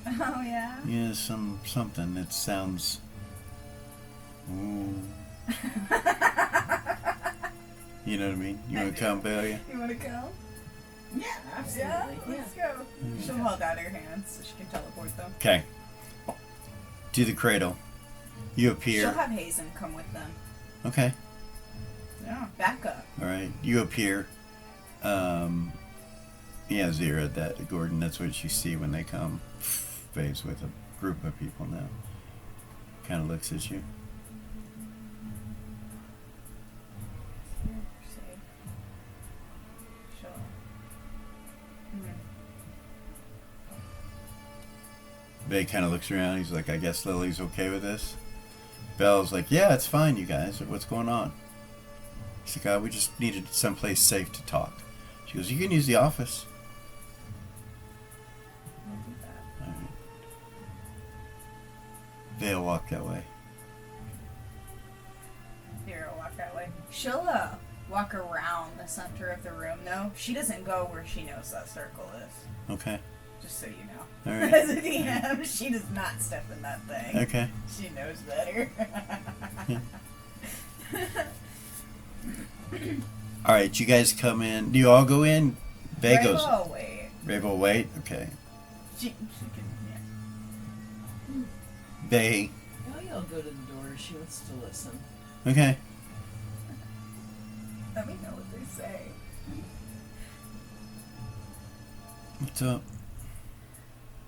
Oh, yeah? Yeah, something that sounds... Ooh. You know what I mean? You wanna come, Belia? You wanna come? Yeah, absolutely. Yeah, let's go. She'll hold out her hands so she can teleport them. Okay. To the cradle. You appear. She'll have Hazen come with them. Okay. Yeah, back up. Alright. You appear. Yeah, Zira, Gordon, that's what you see when they come. Face with a group of people now. Kind of looks at you. Bay kind of looks around. He's like, I guess Lily's okay with this. Belle's like, yeah, it's fine, you guys. What's going on? He's like, we just needed someplace safe to talk. She goes, you can use the office. We'll do that. All right. They'll walk that way. Here, I'll walk that way. She'll walk around the center of the room, though. She doesn't go where she knows that circle is. Okay. Just so you know. All right. As a DM, she does not step in that thing. Okay. She knows better. All right, you guys come in. Do you all go in? Bay Reva goes. will wait. Reva will wait? Okay. She can, yeah. Bay. I'll go to the door. She wants to listen. Okay. Let me know what they say. What's up?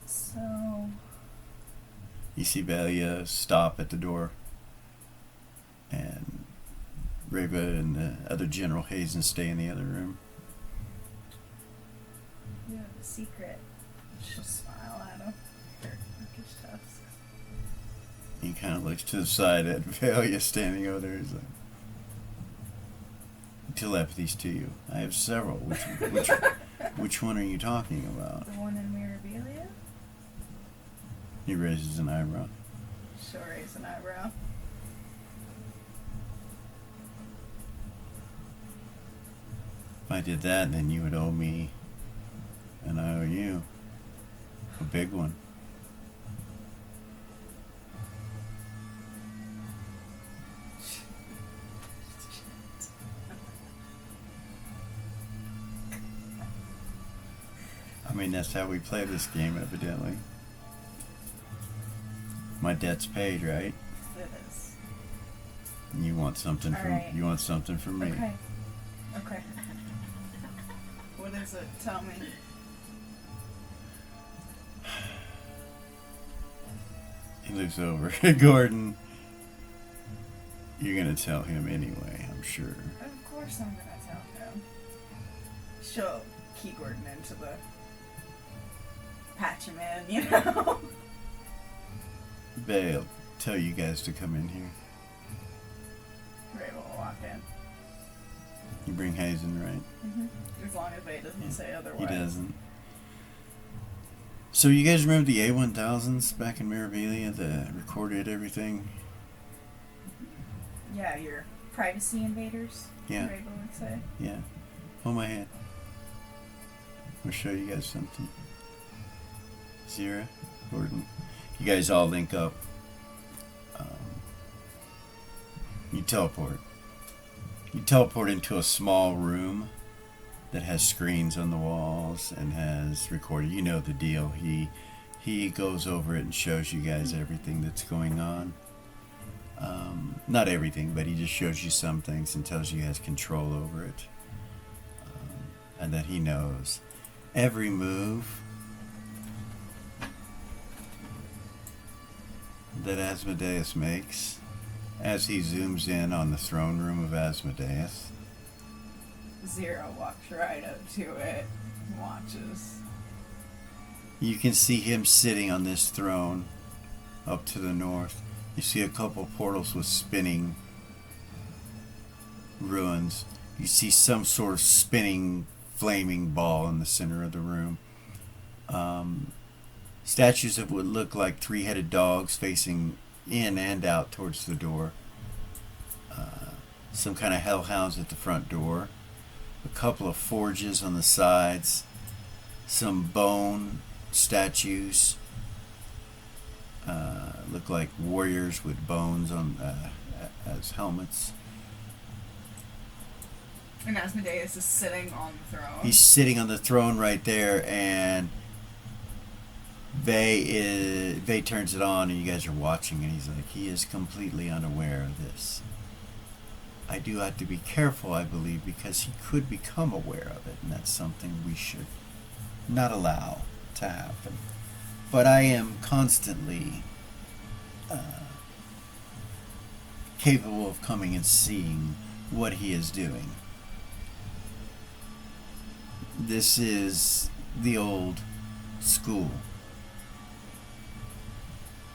So, You see Belia stop at the door. And Reva and the other General Hazen stay in the other room. you have a secret. She'll smile at him. Her Turkish tusks. He kind of looks to the side at Belia standing over there. He's like, telepathy's to you. I have several. Which one are you talking about? The one in Mirabilia? He raises an eyebrow. She'll raise an eyebrow. If I did that, then you would owe me, and I owe you a big one. I mean, that's how we play this game, evidently. My debt's paid, right? It is. And you want something from Alright. you want something from me. Okay. Okay. What is it? Tell me. He looks over at Gordon. You're gonna tell him anyway, I'm sure. Of course I'm gonna tell him. She'll key Gordon into the patch him in, you know? Bale, tell you guys to come in here. Ray will walk in. You bring Hazen, right? As long as Ray doesn't say otherwise. He doesn't. So you guys remember the A1000s back in Mirabilia that recorded everything? Yeah, your privacy invaders. Yeah. Ray would say. Yeah. Hold my hand. I'll show you guys something. Zira, Gordon. You guys all link up. You teleport. You teleport into a small room that has screens on the walls and has recorded. You know the deal. He goes over it and shows you guys everything that's going on. Not everything, but he just shows you some things and tells you he has control over it. And that he knows every move that Asmodeus makes as he zooms in on the throne room of Asmodeus. Zero walks right up to it, watches. You can see him sitting on this throne up to the north. You see a couple portals with spinning ruins. You see some sort of spinning flaming ball in the center of the room. Statues of what look like three-headed dogs facing in and out towards the door. Some kind of hellhounds at the front door. A couple of forges on the sides. Some bone statues. Look like warriors with bones on as helmets. And Asmodeus is sitting on the throne. He's sitting on the throne right there, and Vay turns it on, and you guys are watching, and he's like, he is completely unaware of this. I do have to be careful, I believe, because he could become aware of it, and that's something we should not allow to happen. But I am constantly capable of coming and seeing what he is doing. This is the old school.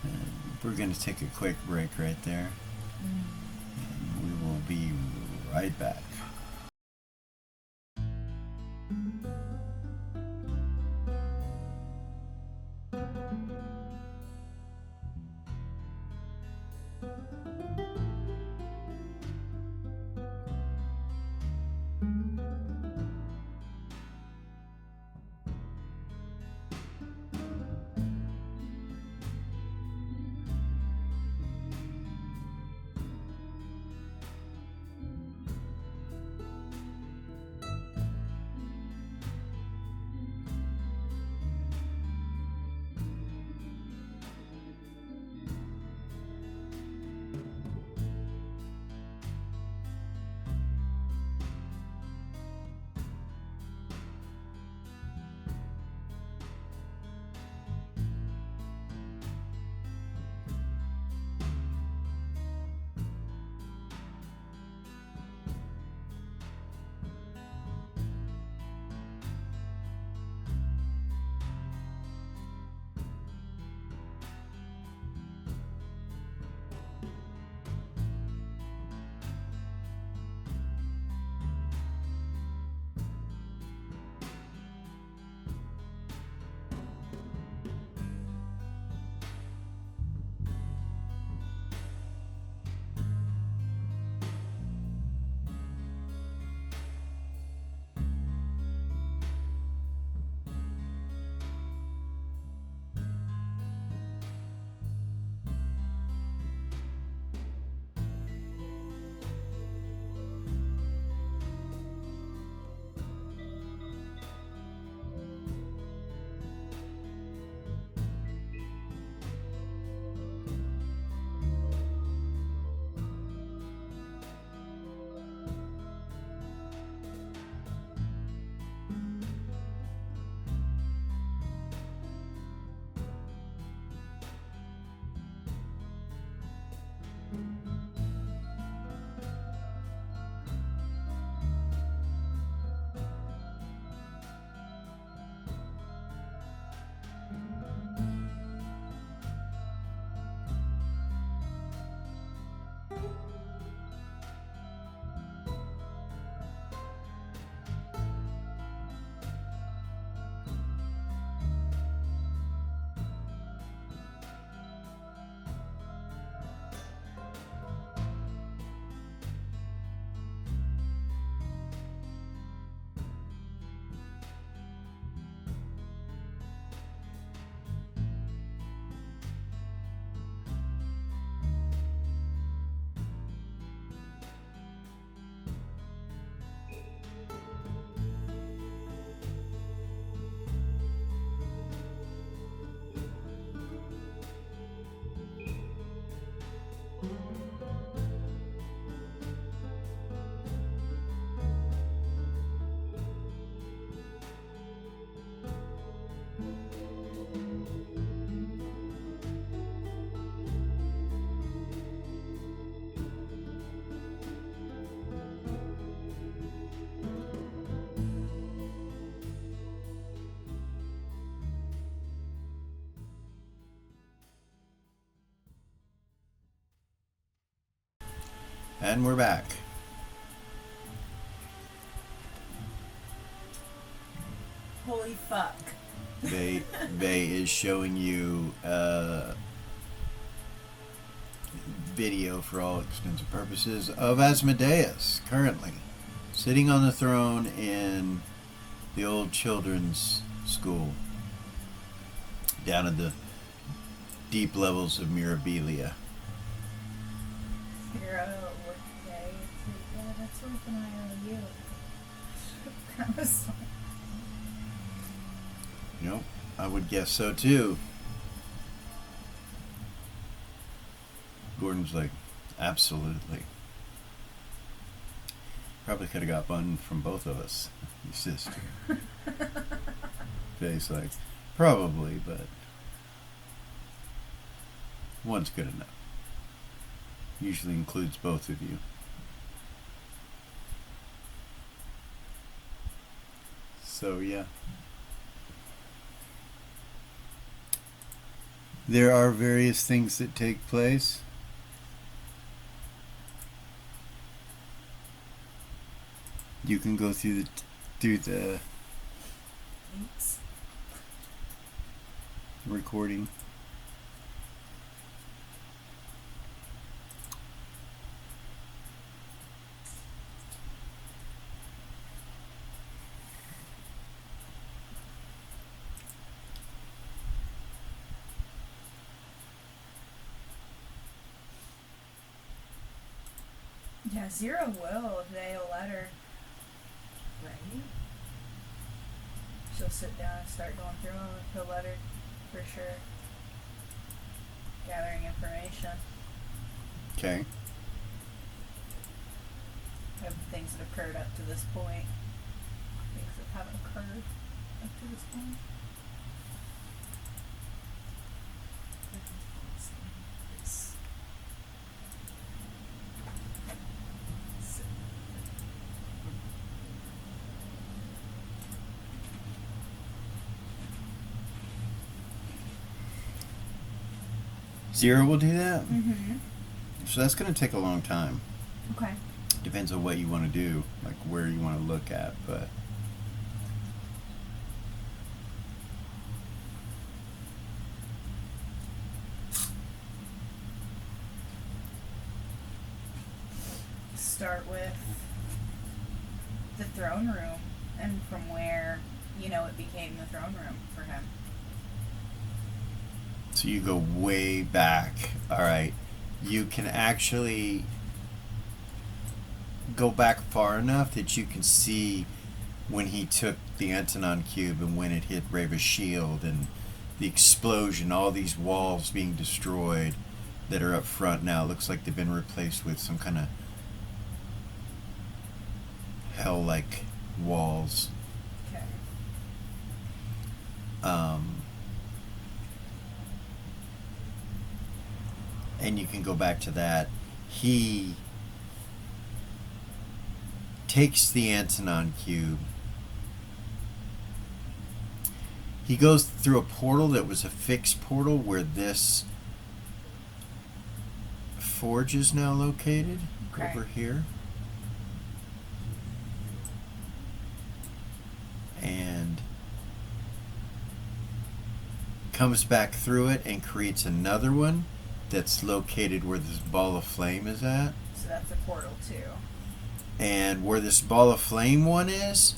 And we're going to take a quick break right there. And we will be right back. And we're back. Holy fuck. Bay is showing you video for all extensive purposes of Asmodeus currently sitting on the throne in the old children's school down in the deep levels of Mirabilia. Hero work day. It's like, yeah, that's worth an IOU. That was fun. Yep, I would guess so too. Gordon's like, absolutely. Probably could have got one from both of us. Your sister. Faye's like, probably, but one's good enough. Usually includes both of you. So yeah. There are various things that take place. You can go through the Thanks. recording. Yeah, Zero will if they'll let her. Right? She'll sit down and start going through them if he'll let her, for sure. Gathering information Okay. of things that occurred up to this point. Things that haven't occurred up to this point. Zero will do that? Mm-hmm. So that's going to take a long time. Okay. Depends on what you want to do, like where you want to look at, but Start with the throne room and from where, it became the throne room for him. so you go way back. All right. You can actually go back far enough that you can see when he took the Antonon cube and when it hit Reva's shield and the explosion, all these walls being destroyed that are up front now. It looks like they've been replaced with some kind of hell-like walls. Okay. And you can go back to that. He takes the Antonon cube. He goes through a portal that was a fixed portal where this forge is now located. Okay. Over here. And comes back through it and creates another one that's located where this ball of flame is at. So that's a portal too. And where this ball of flame one is,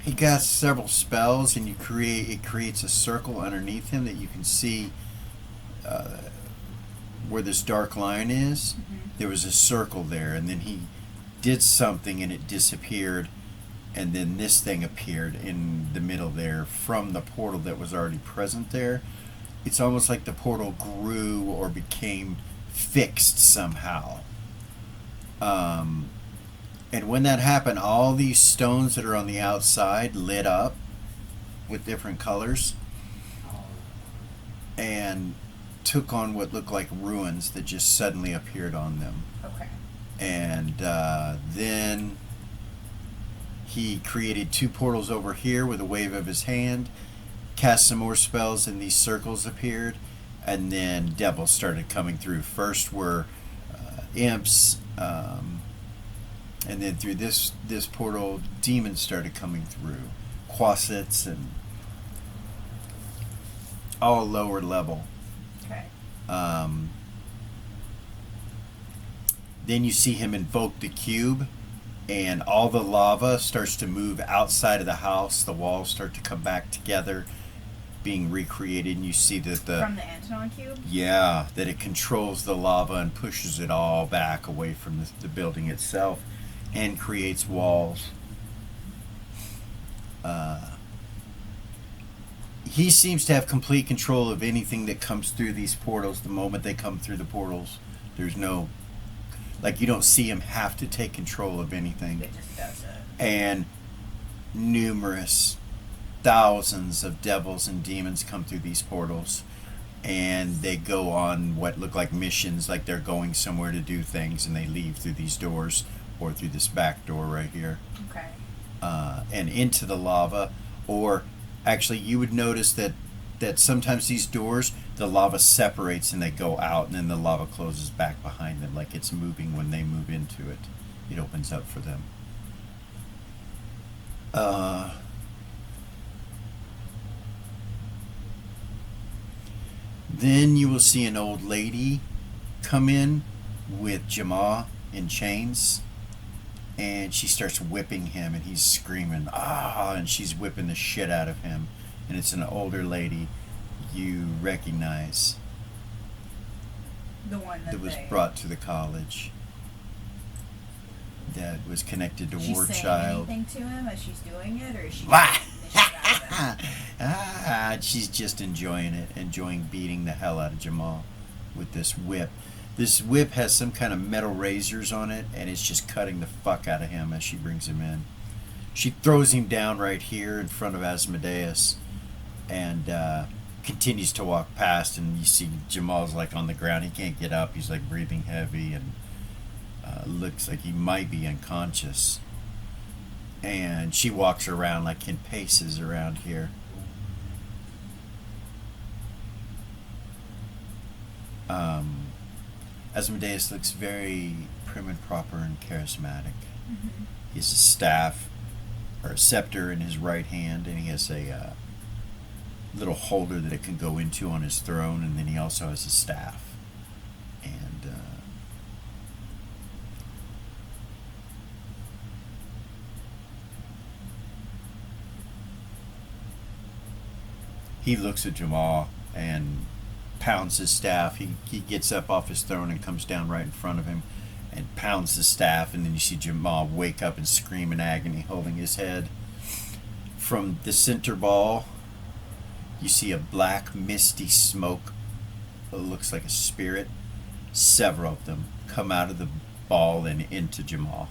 he got several spells, and it creates a circle underneath him that you can see where this dark line is. Mm-hmm. There was a circle there, and then he did something and it disappeared, and then this thing appeared in the middle there from the portal that was already present there. It's almost like the portal grew or became fixed somehow. And when that happened, all these stones that are on the outside lit up with different colors and took on what looked like ruins that just suddenly appeared on them. Okay. And then he created two portals over here with a wave of his hand, cast some more spells, and these circles appeared, and then devils started coming through. First were imps, And then through this portal, demons started coming through. Quasits and all lower level. Okay. Then you see him invoke the cube, and all the lava starts to move outside of the house. The walls start to come back together, being recreated, and you see that From the Antonon cube? yeah, that it controls the lava and pushes it all back away from the building itself and creates walls. He seems to have complete control of anything that comes through these portals. The moment they come through the portals, there's no, like, you don't see him have to take control of anything. It just does it. And numerous thousands of devils and demons come through these portals, and they go on what look like missions, like they're going somewhere to do things, and they leave through these doors or through this back door right here, Okay. and into the lava. Or actually, you would notice that sometimes these doors, the lava separates and they go out, and then the lava closes back behind them, like it's moving when they move into it. It opens up for them. Then you will see an old lady come in with Jamal in chains, and she starts whipping him, and he's screaming, ah, and she's whipping the shit out of him. And it's an older lady you recognize The one that was they... brought to the college, that was connected to She's War saying Child. anything to him as she's doing it, or is she Ah! just beating the shit out of him? She's just enjoying it, enjoying beating the hell out of Jamal with this whip. This whip has some kind of metal razors on it, and it's just cutting the fuck out of him as she brings him in. She throws him down right here in front of Asmodeus, and continues to walk past, and you see Jamal's like on the ground. He can't get up. He's like breathing heavy, and looks like he might be unconscious. And she walks around like in paces around here. Asmodeus looks very prim and proper and charismatic. Mm-hmm. He has a staff or a scepter in his right hand, and he has a little holder that it can go into on his throne, and then he also has a staff. And he looks at Jamal and pounds his staff. He gets up off his throne and comes down right in front of him and pounds the staff, and then you see Jamal wake up and scream in agony, holding his head. From the center ball, you see a black misty smoke. It looks like a spirit. Several of them come out of the ball and into Jamal.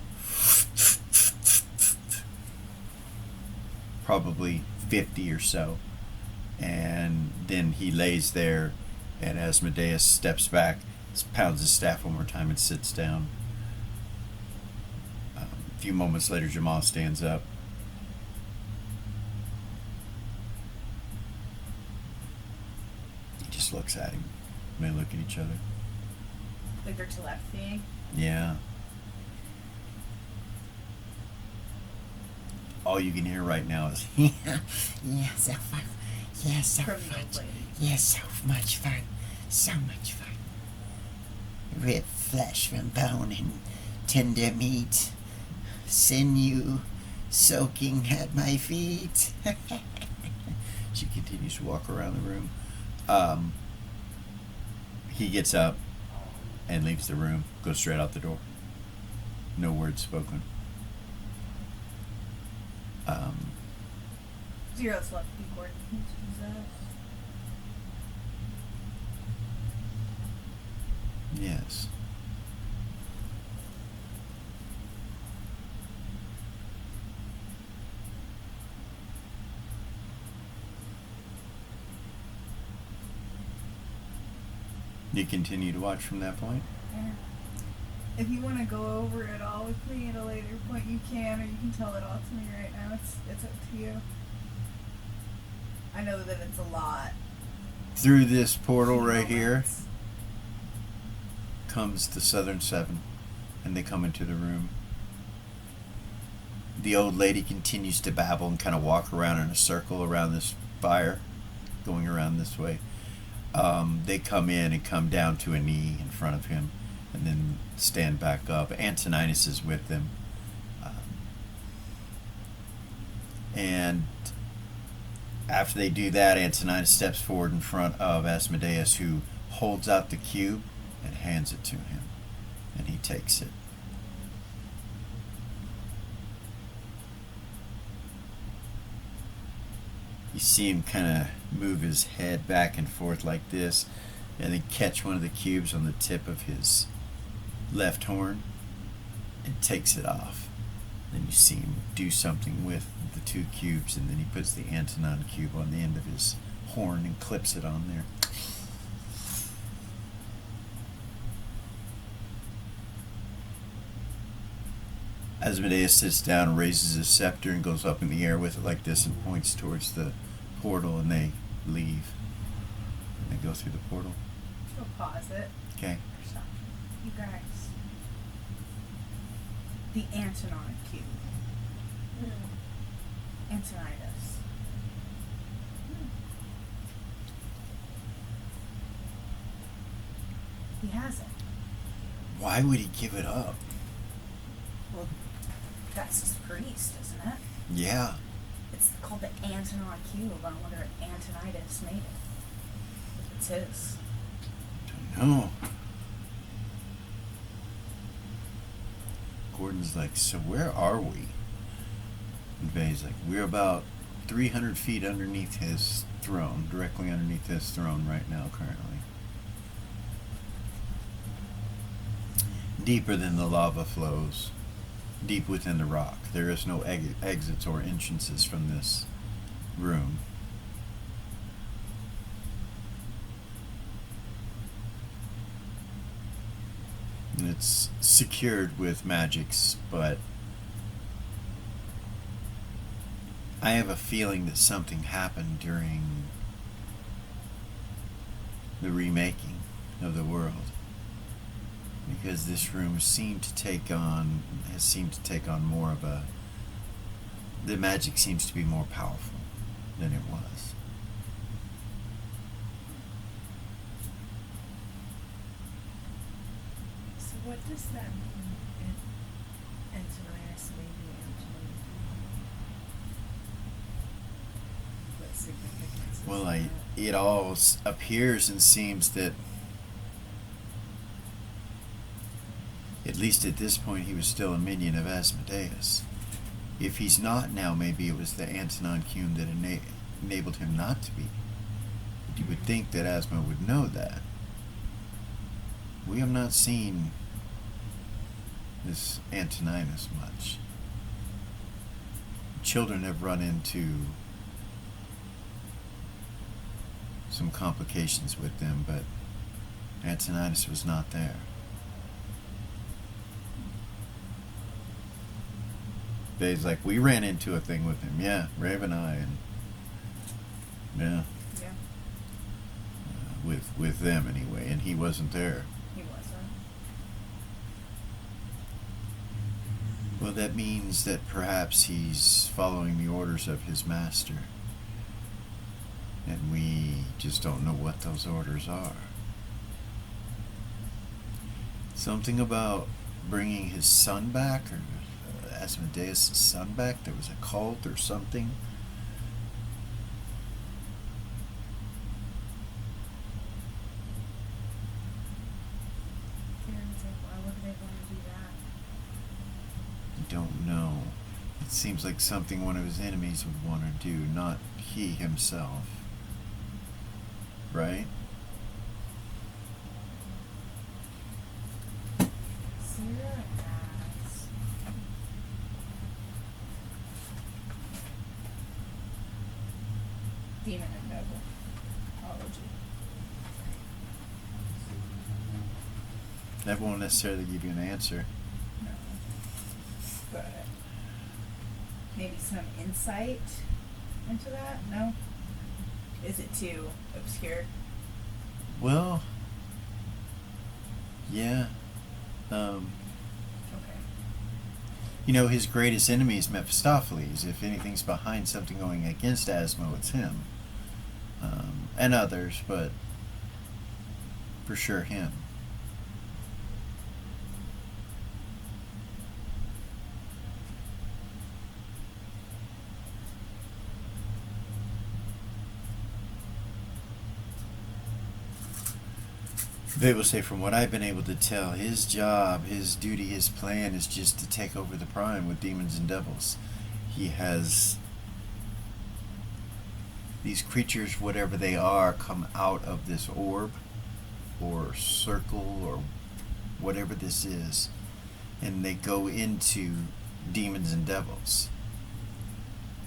Probably 50 or so. And then he lays there, and Asmodeus steps back, pounds his staff one more time, and sits down. A few moments later, Jamal stands up. He just looks at him. They look at each other. Like they're telepathy. Yeah. All you can hear right now is, Yeah, so fun. Yeah, so From the old much. lady. Yeah, so much fun. So much fun. Rib flesh from bone and tender meat. Sinew soaking at my feet. she continues to walk around the room. He gets up and leaves the room, goes straight out the door. No words spoken. Zero telepathy coordinates. Jesus. Yes. You continue to watch from that point? Yeah. If you want to go over it all with me at a later point, you can, or you can tell it all to me right now. It's up to you. I know that it's a lot. Through this portal right here Moments. comes the Southern Seven, and they come into the room. The old lady continues to babble and kind of walk around in a circle around this fire, going around this way. They come in and come down to a knee in front of him and then stand back up. Antoninus is with them. And after they do that, Antoninus steps forward in front of Asmodeus, who holds out the cube and hands it to him. And he takes it. You see him kind of move his head back and forth like this, and then catch one of the cubes on the tip of his left horn and takes it off. Then you see him do something with the two cubes, and then he puts the Antonon cube on the end of his horn and clips it on there. Asmodeus sits down, raises his scepter, and goes up in the air with it like this and points towards the portal, and they leave. They go through the portal. We'll pause it. Okay. Stop. You guys. The Antonon cube. Antonidas. He has it. Why would he give it up? Well, that's his priest, isn't it? Yeah. It's called the Antonon cube. I wonder if Antonidas made it. If it's his. Don't know. Gordon's like, so where are we? And Vay's like, we're about 300 feet underneath his throne, directly underneath his throne right now, currently. Deeper than the lava flows, deep within the rock. There is no exits or entrances from this room. And it's secured with magics, but I have a feeling that something happened during the remaking of the world. Because this room has seemed to take on more of a, the magic seems to be more powerful than it was. So what does that mean? Antonius maybe Antonin? What significance is Well, that? it all appears and seems that, at least at this point, he was still a minion of Asmodeus. If he's not now, maybe it was the Antonon cube that enabled him not to be. But you would think that Asmo would know that. We have not seen this Antoninus much. Children have run into some complications with them, but Antoninus was not there. Dave's like, we ran into a thing with him. Yeah, Rav and I, and yeah, Yeah. with them anyway, and he wasn't there. He wasn't. Well, that means that perhaps he's following the orders of his master, and we just don't know what those orders are. Something about bringing his son back, or Asmodeus' son back. There was a cult or something. Why would they want to do that? I don't know. It seems like something one of his enemies would want to do, not he himself. Right? Sarah has demon and noble ology. That won't necessarily give you an answer. No. But maybe some insight into that? No? Is it too obscure? Well, yeah. Okay. You know, his greatest enemy is Mephistopheles. If anything's behind something going against Asmo, it's him. And others, but for sure him. They will say, from what I've been able to tell, his job, his duty, his plan is just to take over the prime with demons and devils. He has these creatures, whatever they are, come out of this orb or circle or whatever this is, and they go into demons and devils.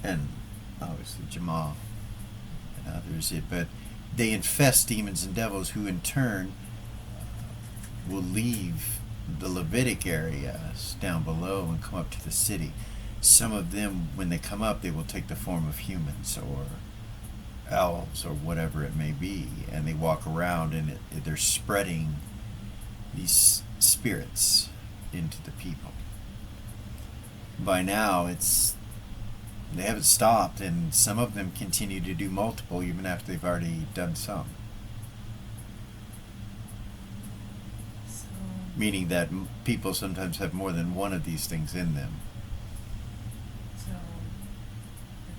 And obviously Jamal and others, but they infest demons and devils, who in turn will leave the Levitic areas down below and come up to the city. Some of them, when they come up, they will take the form of humans or elves or whatever it may be, and they walk around, and they're spreading these spirits into the people. By now, they haven't stopped, and some of them continue to do multiple even after they've already done some. Meaning that people sometimes have more than one of these things in them. So,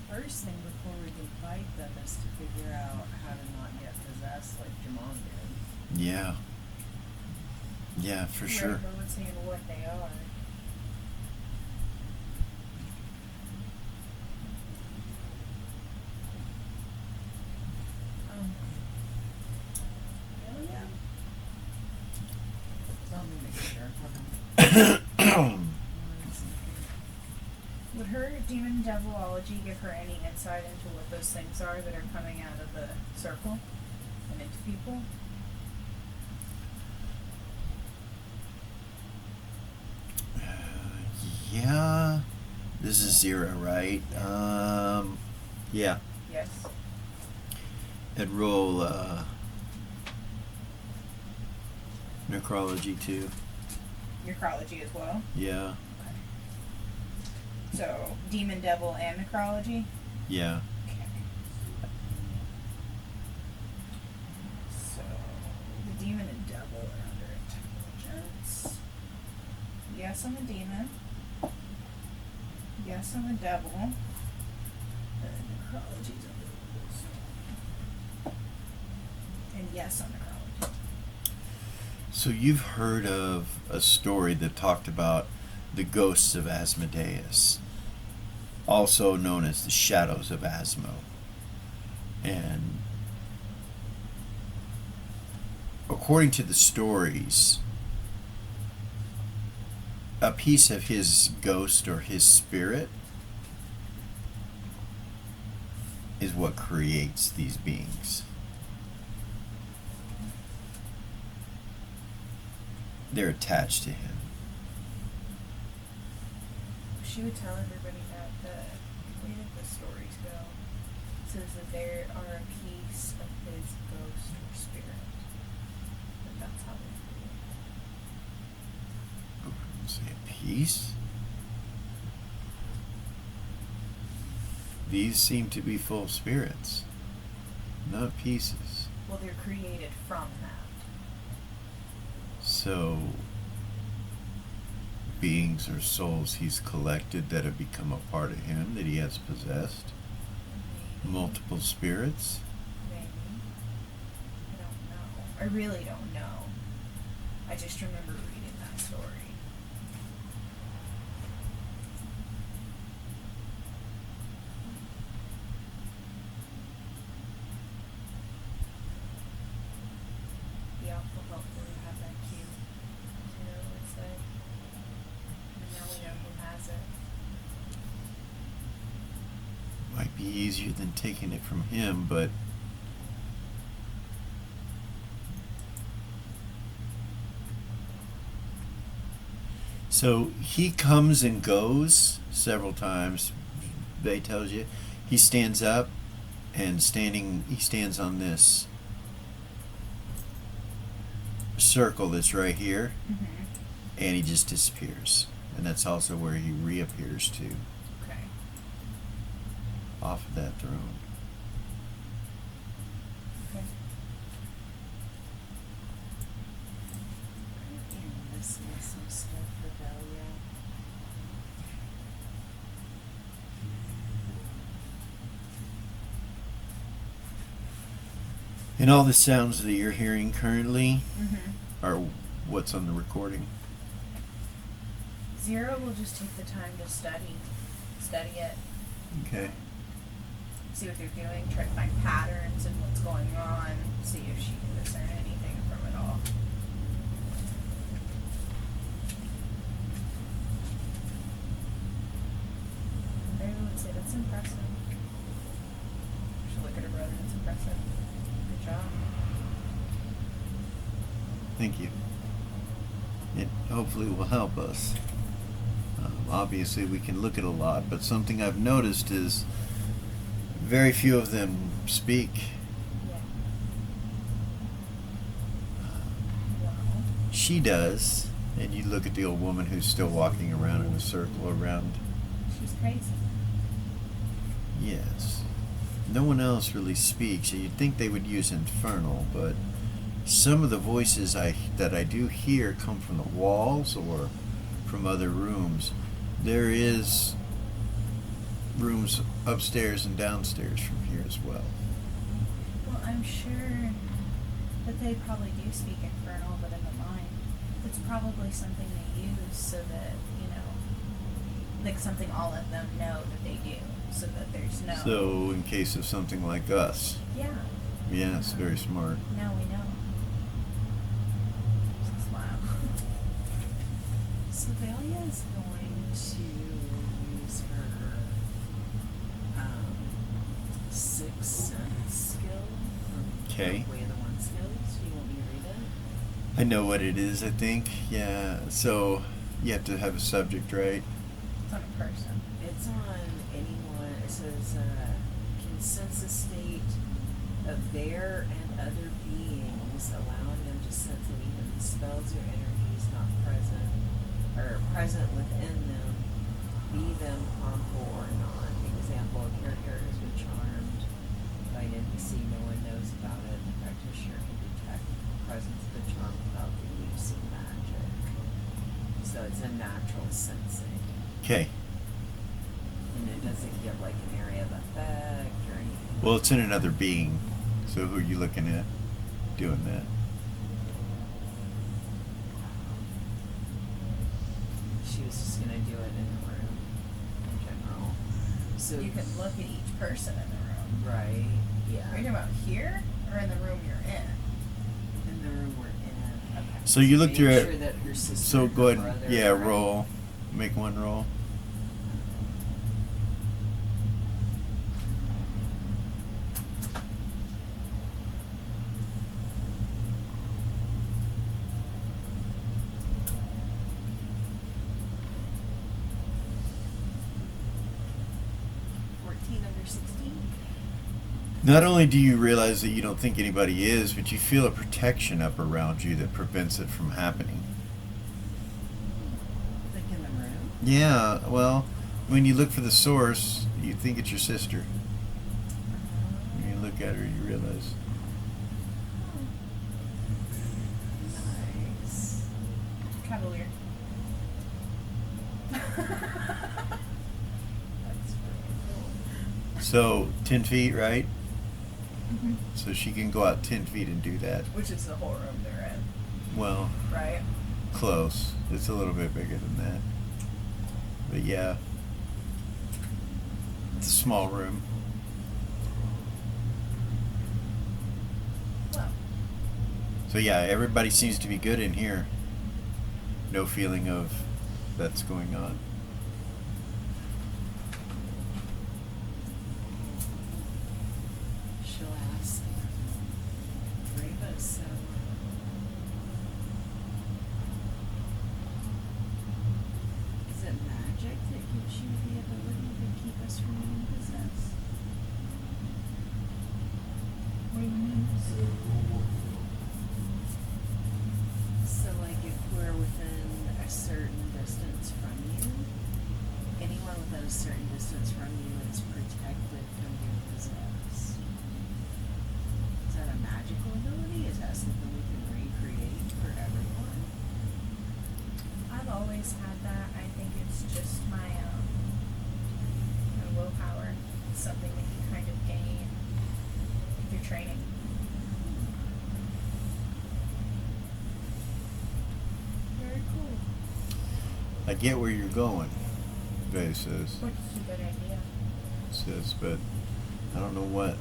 the first thing before we can fight them is to figure out how to not get possessed like Jamal did. Yeah. Yeah, for sure. Right, but let's see what they are. Would her demon devilology give her any insight into what those things are that are coming out of the circle and into people? Yeah. This is 0, right? Yeah. Yes. And roll necrology too. Necrology as well. Yeah. So, demon, devil, and necrology? Yeah. Okay. So, the demon and devil are under intelligence. Yes on the demon. Yes on the devil. And necrology's under the and yes on necrology. So you've heard of a story that talked about the ghosts of Asmodeus, also known as the shadows of Asmo. And according to the stories, a piece of his ghost or his spirit is what creates these beings. They're attached to him. She would tell everybody that the way that the stories go says that there are a piece of his ghost or spirit. But that's how they Say a piece. These seem to be full spirits, not pieces. well, they're created from that. So, beings or souls he's collected that have become a part of him, that he has possessed. Maybe. Multiple spirits. Maybe. I don't know. I really don't know. I just remember reading that story. The awful helpful to have that cue. You know, it's like, and now we know who has it. Might be easier than taking it from him, but so he comes and goes several times. They tells you he stands up, and he stands on this circle that's right here, Mm-hmm. and he just disappears. And that's also where he reappears to, Okay. off of that throne. Okay. You're missing some stuff for Delia. And all the sounds that you're hearing currently Mm-hmm. are what's on the recording. Zero will just take the time to study it, Okay. see what they're doing, try to find patterns in what's going on, see if she can discern anything from it all. I would say that's impressive. She'll look at her brother, it's impressive. Good job. Thank you. It hopefully will help us. Obviously, we can look at a lot, but something I've noticed is very few of them speak. Yeah. Wow. She does, and you look at the old woman who's still walking around in a circle around. She's crazy. Yes. No one else really speaks. You'd think they would use infernal, but some of the voices that I do hear come from the walls or from other rooms. There is rooms upstairs and downstairs from here as well. Well, I'm sure that they probably do speak infernal, but in the mind, it's probably something they use so that, like something all of them know that they do, so that there's no. So in case of something like us. Yeah. Yes, very smart. Now we know. Smile. So Delia is going to use her sixth sense skill. Okay. Way of the one skills. Do you want me to read it? I know what it is, I think. Yeah. So you have to have a subject, right? It's on a person. It's on anyone. It says consensus state of their and other beings, allowing them to sense any hidden spells or energies not present or present within them, be them harmful or not. Example: a character has been charmed by an NPC. No one knows about it. The practitioner can detect the presence of the charm without the use of magic. So it's a natural sensing. Okay. And it doesn't give like an area of effect or anything. Well, it's in another being. So who are you looking at doing that? She was just gonna do it in the room in general. So You can look at each person in the room. right, Are you yeah. talking about here or in the room you're in? In the room we're in. Okay. So you look Make through sure it. that her sister So and go her ahead. brother Yeah, are right. roll. Make one roll. Under 16. Not only do you realize that you don't think anybody is, but you feel a protection up around you that prevents it from happening. Like in the room. Yeah, well, when you look for the source, you think it's your sister. When you look at her, you realize. Nice. Cavalier. That's really cool. So, 10 feet, right? Mm-hmm. So she can go out 10 feet and do that. Which is the whole room they're in, Well, right? close. It's a little bit bigger than that. But yeah. It's a small room. Well, So yeah, everybody seems to be good in here. No feeling of that's going on. She'll ask Reba, so is it magic that gives you the ability to keep us from being possessed? what do you mean? So like if we're within a a certain distance from you, anyone within a certain distance from you is protected from being possessed. Is that a magical ability? Is that something we can recreate for everyone? I've always had that. I think it's just my willpower. It's something that you kind of gain through training. Very cool. I get where you're going, Vay says. Which is a good idea. Says, but I don't know what.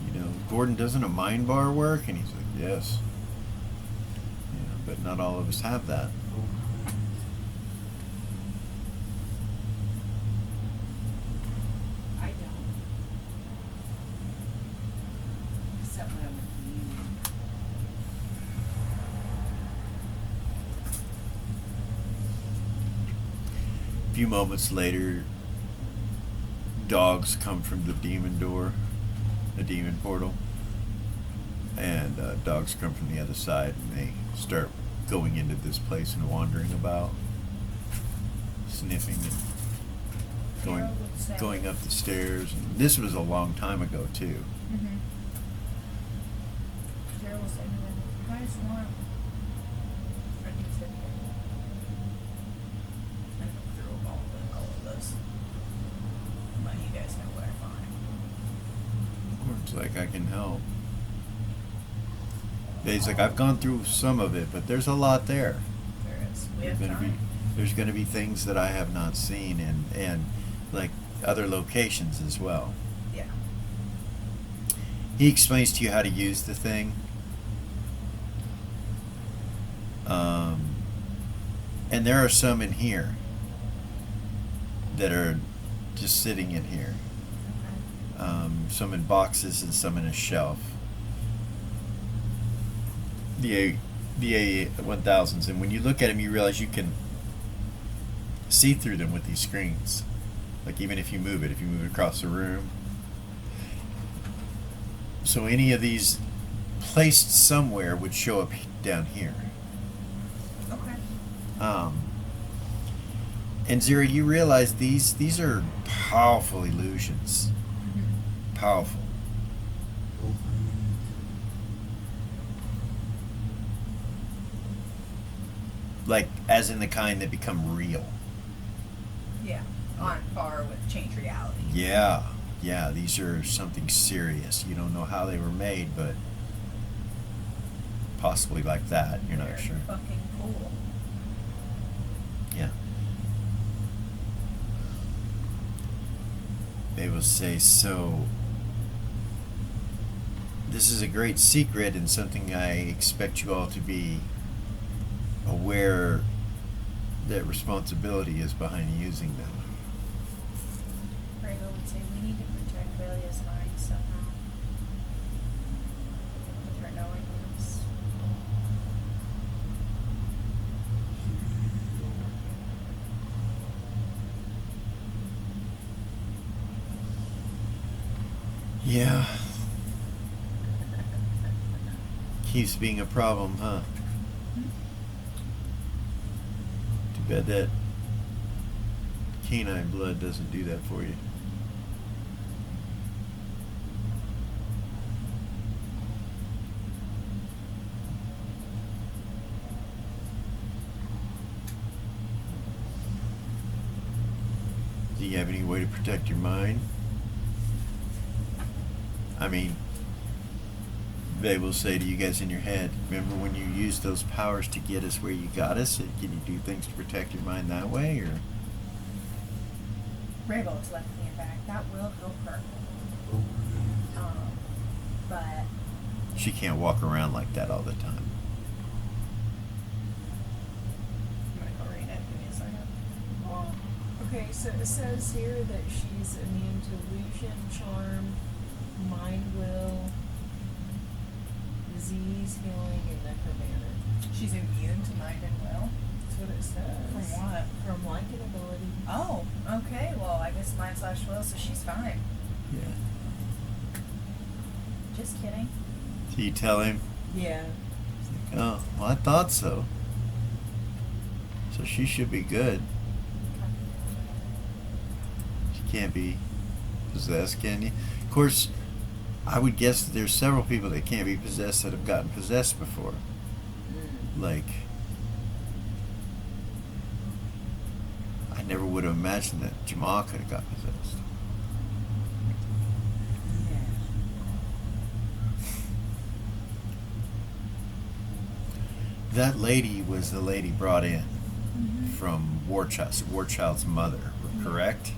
You know, Gordon, doesn't a mind bar work? And he's like, yes. Yeah, but not all of us have that. I don't. Except when I'm with you. A few moments later, dogs come from the demon door, the demon portal, and dogs come from the other side, and they start going into this place and wandering about, sniffing and Carol would say- going up the stairs. And this was a long time ago too. Mm-hmm. Sarah will say to them, "You guys want a new tip here?" And look through all of this. But you guys know where to find. Gordon's like, I can help. Dave's like, I've gone through some of it, but there's a lot there. There is. We have time. There's going to be things that I have not seen, and like other locations as well. Yeah. He explains to you how to use the thing. And there are some in here that are just sitting in here. Okay. Some in boxes and some in a shelf. The A1000s, and when you look at them, you realize you can see through them with these screens. Like even if you move it across the room. So any of these placed somewhere would show up down here. Okay. And Zira, you realize these are powerful illusions. Mm-hmm. Powerful. Like, as in the kind that become real. Yeah. On par with change reality. Yeah, these are something serious. You don't know how they were made, but possibly like that. You're not They're sure. fucking cool. Yeah. They will say, so this is a great secret and something I expect you all to be aware that responsibility is behind using them. Rego would say, we need to protect Valia's mind somehow. With her knowing this. Yeah. Keeps being a problem, huh? Too bad that canine blood doesn't do that for you. Do you have any way to protect your mind? I mean, they will say to you guys in your head, remember when you used those powers to get us where you got us? Can you do things to protect your mind that way, or? Rego is left me back. That will help her. But She can't walk around like that all the time. I'm gonna go read it. Give me a second. Well, okay, so it says here that she's immune to illusion, charm, mind will, disease, healing, and necromantic. She's immune to mind and will. That's what it says. From what? From like an ability. Oh, okay. Well, I guess mind/will, so she's fine. Yeah. Just kidding. So you tell him, Yeah. oh, well, I thought so. So she should be good. She can't be possessed, can you? Of course, I would guess that there's several people that can't be possessed that have gotten possessed before. Like, I never would have imagined that Jamal could have got possessed. Yeah. That lady was the lady brought in from Warchild's mother, correct?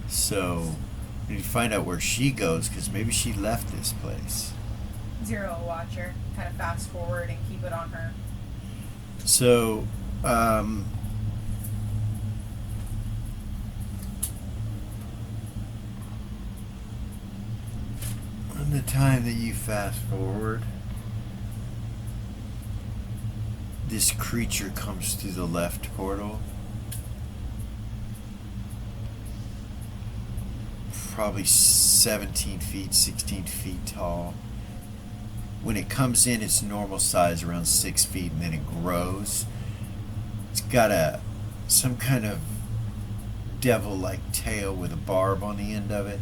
So, we need to find out where she goes, because maybe she left this place. Zero will watch her, kind of fast forward and keep it on her. So, on the time that you fast forward, this creature comes through the left portal. Probably 17 feet, 16 feet tall. When it comes in, its normal size, around 6 feet, and then it grows. It's got some kind of devil-like tail with a barb on the end of it.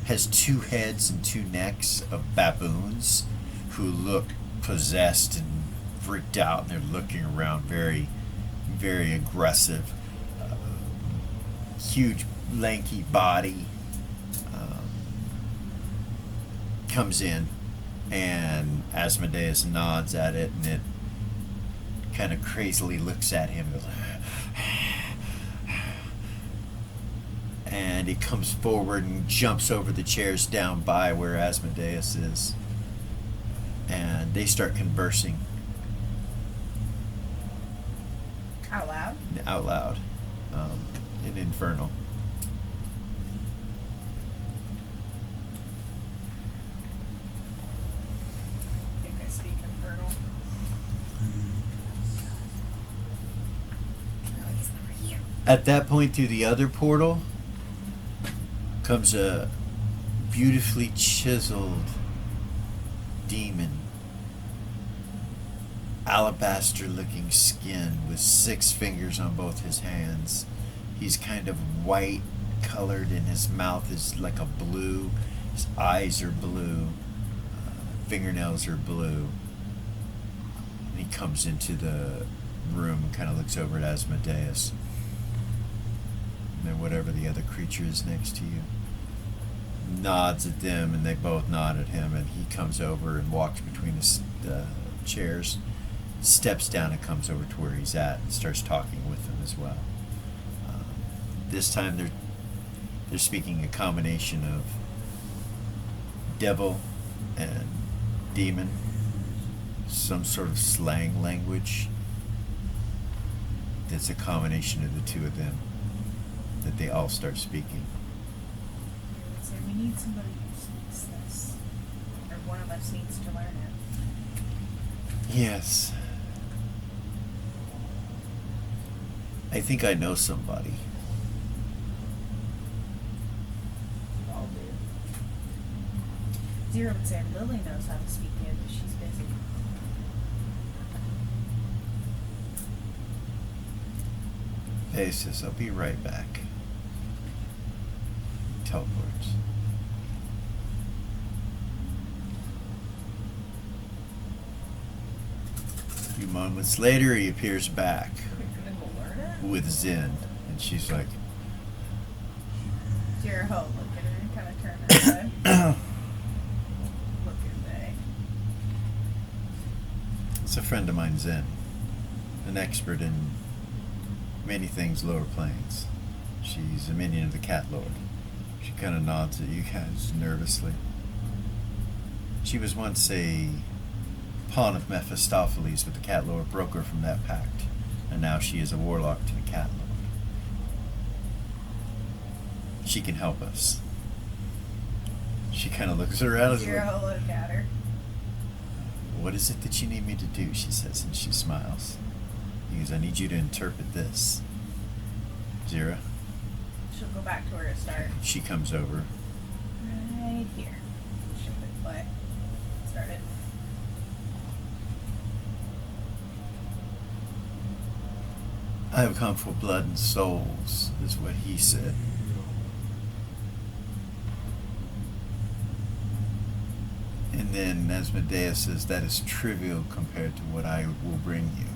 Has 2 heads and 2 necks of baboons who look possessed and freaked out, and they're looking around very, very aggressive. Huge, lanky body. Comes in, and Asmodeus nods at it, and it kind of crazily looks at him. And it comes forward and jumps over the chairs down by where Asmodeus is. And they start conversing Out loud? out loud in Infernal. I think I speak Infernal. At that point, through the other portal comes a beautifully chiseled demon. Alabaster looking skin with 6 fingers on both his hands. He's kind of white colored, and his mouth is like a blue. His eyes are blue. Fingernails are blue. And he comes into the room and kind of looks over at Asmodeus. And then whatever the other creature is next to you nods at them, and they both nod at him, and he comes over and walks between the chairs, steps down and comes over to where he's at and starts talking with them as well. This time they're speaking a combination of devil and demon, some sort of slang language that's a combination of the two of them that they all start speaking. I would say we need somebody who speaks this. Or one of us needs to learn it. Yes. I think I know somebody. All do. Zero would say Lily knows how to speak it, but she's busy. Hey, says, I'll be right back. Teleports. A few moments later, he appears back We're gonna go learn it? with Zen, and she's like, Zero look at her and kind of turn her head. Look at they. it's a friend of mine, Zen, an expert in many things lower planes. She's a minion of the Cat Lord. She kind of nods at you guys nervously. She was once a pawn of Mephistopheles, but the Cat Lord broke her from that pact, and now she is a warlock to the Cat Lord. She can help us. She kind of looks around and is like, Zero look at her. what is it that you need me to do? She says, and she smiles. He goes, I need you to interpret this. Zero. She'll go back to where it started. She comes over. Right here. She'll hit play. Start it. I have come for blood and souls, is what he said. And then Asmodeus says, that is trivial compared to what I will bring you.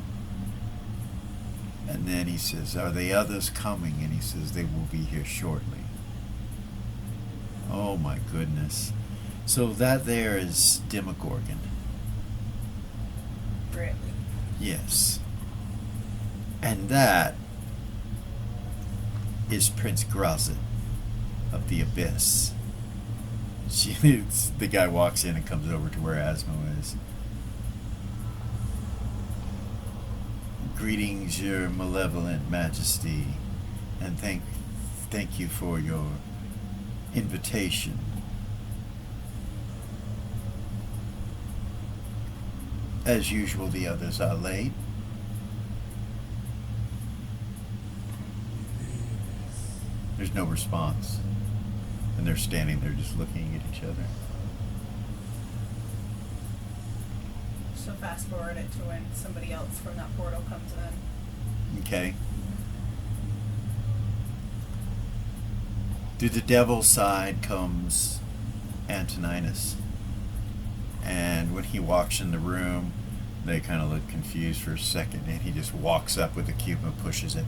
And then he says, are the others coming? And he says, they will be here shortly. Oh my goodness. So that there is Demogorgon. Really? Yes. And that is Prince Grazit of the Abyss. The guy walks in and comes over to where Asmo is. Greetings, your malevolent majesty, and thank you for your invitation. As usual, the others are late. There's no response. And they're standing there just looking at each other. So fast forward it to when somebody else from that portal comes in. Okay. Through the devil's side comes Antoninus. And when he walks in the room, they kind of look confused for a second, and he just walks up with the cube and pushes it.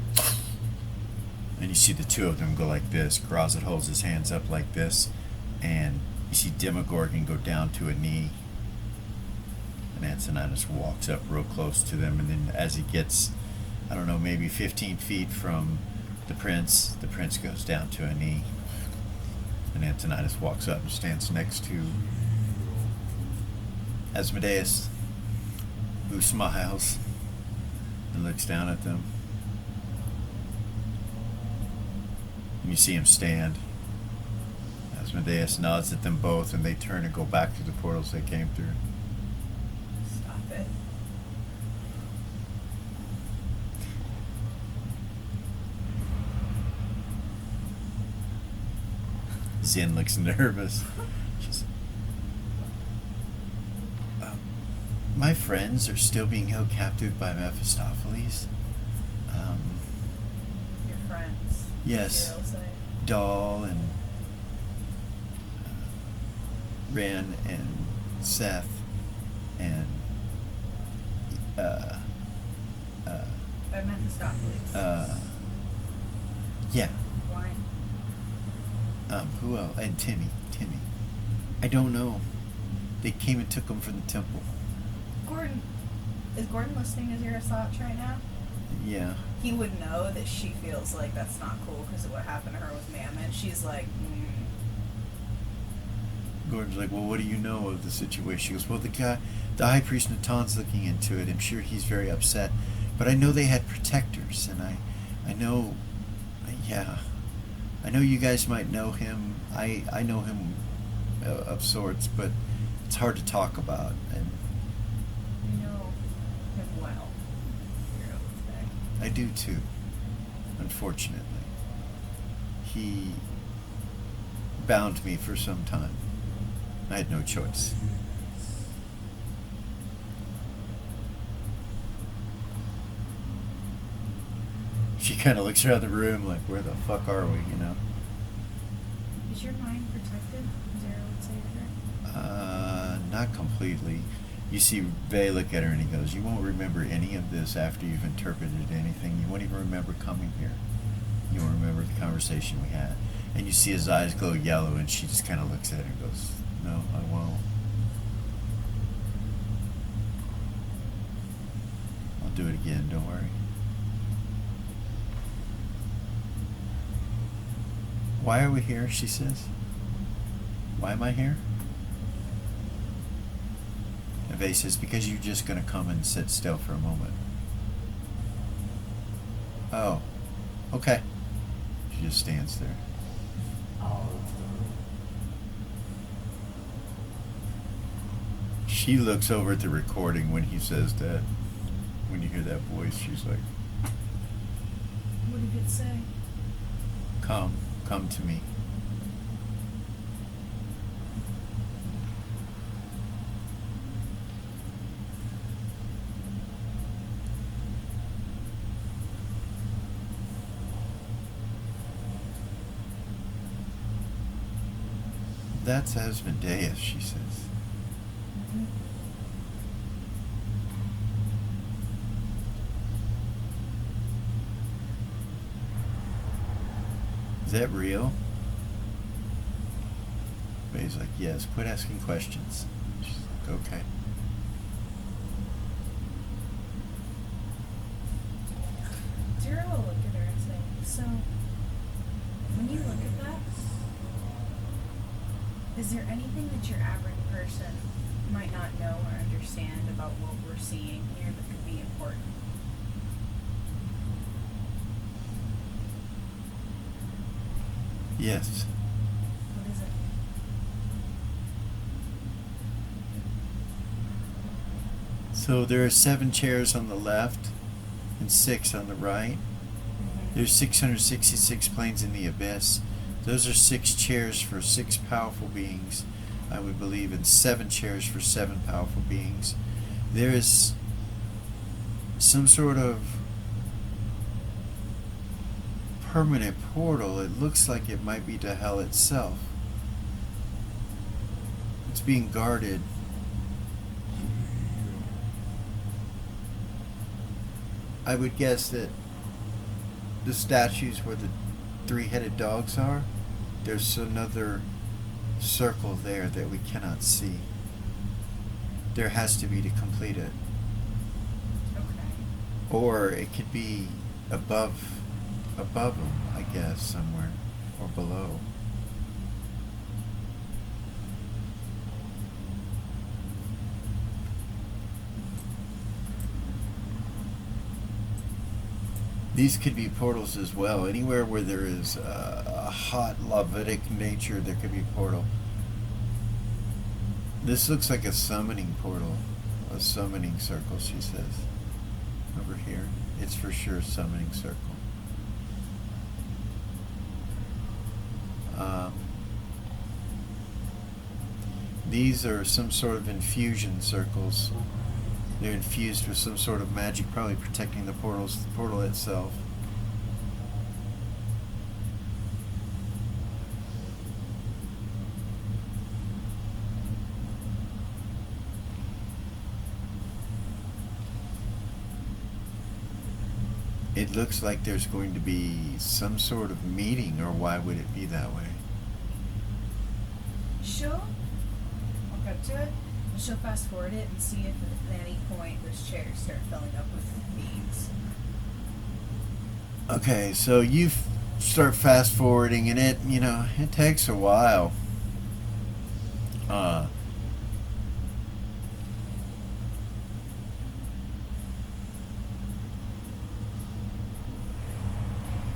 And you see the two of them go like this. Grazit holds his hands up like this, and you see Demogorgon go down to a knee. And Antoninus walks up real close to them, and then as he gets, I don't know, maybe 15 feet from the prince goes down to a knee. And Antoninus walks up and stands next to Asmodeus, who smiles and looks down at them. And you see him stand. Asmodeus nods at them both, and they turn and go back through the portals they came through. Stop it. Zin looks nervous. My friends are still being held captive by Mephistopheles. Your friends. Yes. Zero say. Doll and Ren and Seth and By Mephistopheles. yeah. Why? Who else? And Timmy. I don't know. They came and took him from the temple. Gordon. Is Gordon listening to Zero thoughts right now? Yeah. He would know that she feels like that's not cool because of what happened to her with Mammon. She's like, Gordon's like, well, what do you know of the situation? She goes, well, the high priest Natan's looking into it. I'm sure he's very upset. But I know they had protectors, and I know, yeah. I know you guys might know him. I know him of sorts, but it's hard to talk about. And you know him well. Zero would say. I do too, unfortunately. He bound me for some time. I had no choice. She kind of looks around the room like, where the fuck are we, you know? Is your mind protected? Zero would say to her. Not completely. You see Vay look at her and he goes, you won't remember any of this after you've interpreted anything. You won't even remember coming here. You won't remember the conversation we had. And you see his eyes glow yellow, and she just kind of looks at it and goes, no, I won't. I'll do it again, don't worry. Why are we here, she says. Why am I here? And Vay says, because you're just going to come and sit still for a moment. Oh, okay. She just stands there. She looks over at the recording when he says that. When you hear that voice, she's like, What did it say? come to me. That's Asmodeus, she says. Mm-hmm. Is that real? But he's like, yes, quit asking questions. She's like, okay. Zero will look at her and say, so, when you look at that, is there anything that your average person might not know or understand about what we're seeing here that could be important? Yes. What is it? So there are 7 chairs on the left and 6 on the right. There's 666 planes in the abyss. Those are 6 chairs for 6 powerful beings, I would believe, and 7 chairs for 7 powerful beings. There is some sort of permanent portal. It looks like it might be to hell itself. It's being guarded. I would guess that the statues where the 3-headed dogs are, there's another circle there that we cannot see. There has to be to complete it. Okay. Or it could be above them, I guess, somewhere, or below. These could be portals as well. Anywhere where there is a hot lavitic nature, there could be a portal. This looks like a summoning portal, a summoning circle, she says. Over here. It's for sure a summoning circle. These are some sort of infusion circles. They're infused with some sort of magic, probably protecting the portal itself. It looks like there's going to be some sort of meeting, or why would it be that way? She'll walk up to it, and she'll fast forward it and see if at any point those chairs start filling up with beings. Okay, so you start fast forwarding, and it takes a while.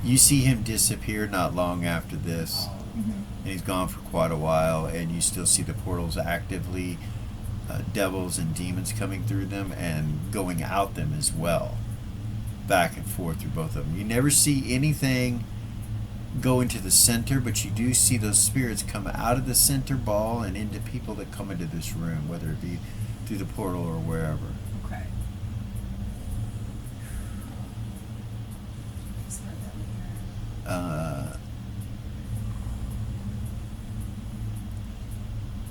You see him disappear not long after this, and he's gone for quite a while, and you still see the portals actively, devils and demons coming through them and going out them as well, back and forth through both of them. You never see anything go into the center, but you do see those spirits come out of the center ball and into people that come into this room, whether it be through the portal or wherever. Okay. It's not that weird.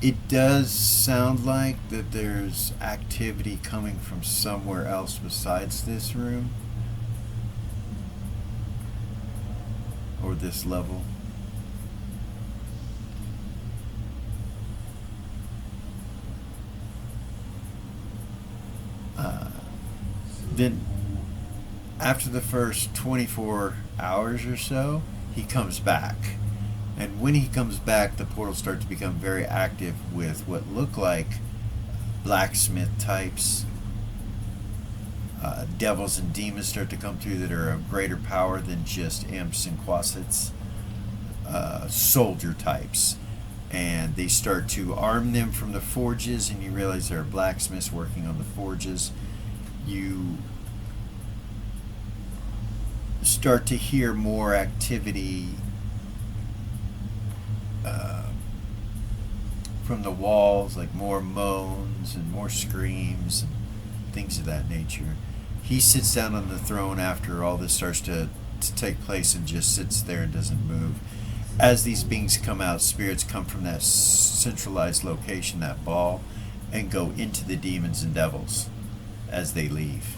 It does sound like that there's activity coming from somewhere else besides this room or this level. Then after the first 24 hours or so, he comes back. And when he comes back, the portals start to become very active with what look like blacksmith types. Devils and demons start to come through that are of greater power than just imps and quasits. Soldier types. And they start to arm them from the forges, and you realize there are blacksmiths working on the forges. You start to hear more activity from the walls, like more moans and more screams and things of that nature. He sits down on the throne after all this starts to take place and just sits there and doesn't move. As these beings come out, spirits come from that centralized location, that ball, and go into the demons and devils as they leave.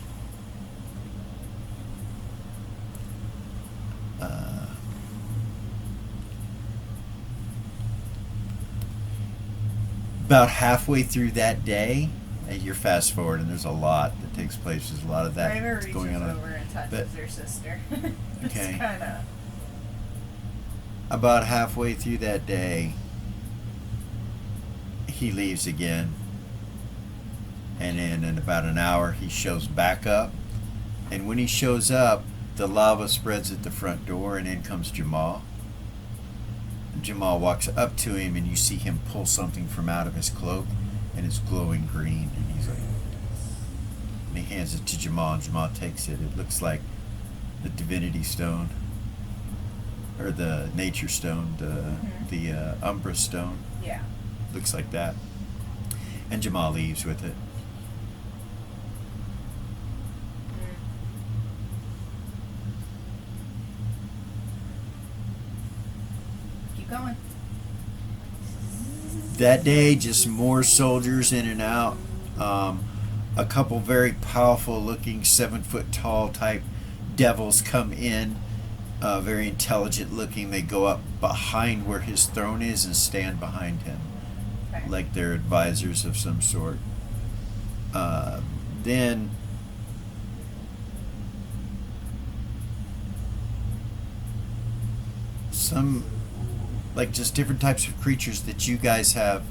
About halfway through that day, and you're fast forward, and there's a lot that takes place. There's a lot of that Ryder that's reaches going on. over and touches her sister. Okay. It's kind of. About halfway through that day, he leaves again. And then in about an hour, he shows back up. And when he shows up, the lava spreads at the front door, and in comes Jamal. Jamal walks up to him, and you see him pull something from out of his cloak, and it's glowing green. And he's like, and he hands it to Jamal, and Jamal takes it. It looks like the divinity stone, or the nature stone, the umbra stone. Yeah. Looks like that. And Jamal leaves with it. Keep going. That day, just more soldiers in and out. A couple very powerful looking 7-foot tall type devils come in. Very intelligent looking. They go up behind where his throne is and stand behind him. Okay. Like they're advisors of some sort. Then some, like, just different types of creatures that you guys have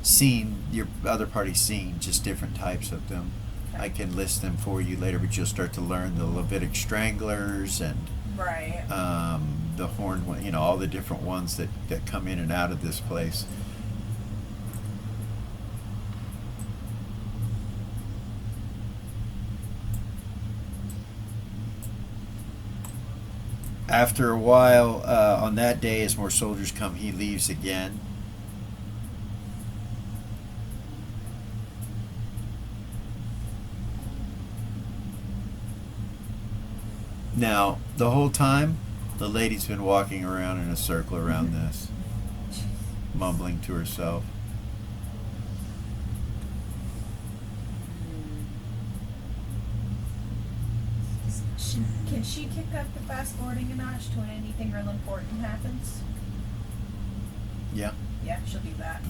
seen, your other party's seen, just different types of them. Okay. I can list them for you later, but you'll start to learn the Levitic stranglers and Right. the horned one, you know, all the different ones that come in and out of this place. After a while, on that day, as more soldiers come, he leaves again. Now, the whole time, the lady's been walking around in a circle around this, mumbling to herself. Can she kick up the fast forwarding a notch to when anything real important happens? Yeah. Yeah, she'll do that.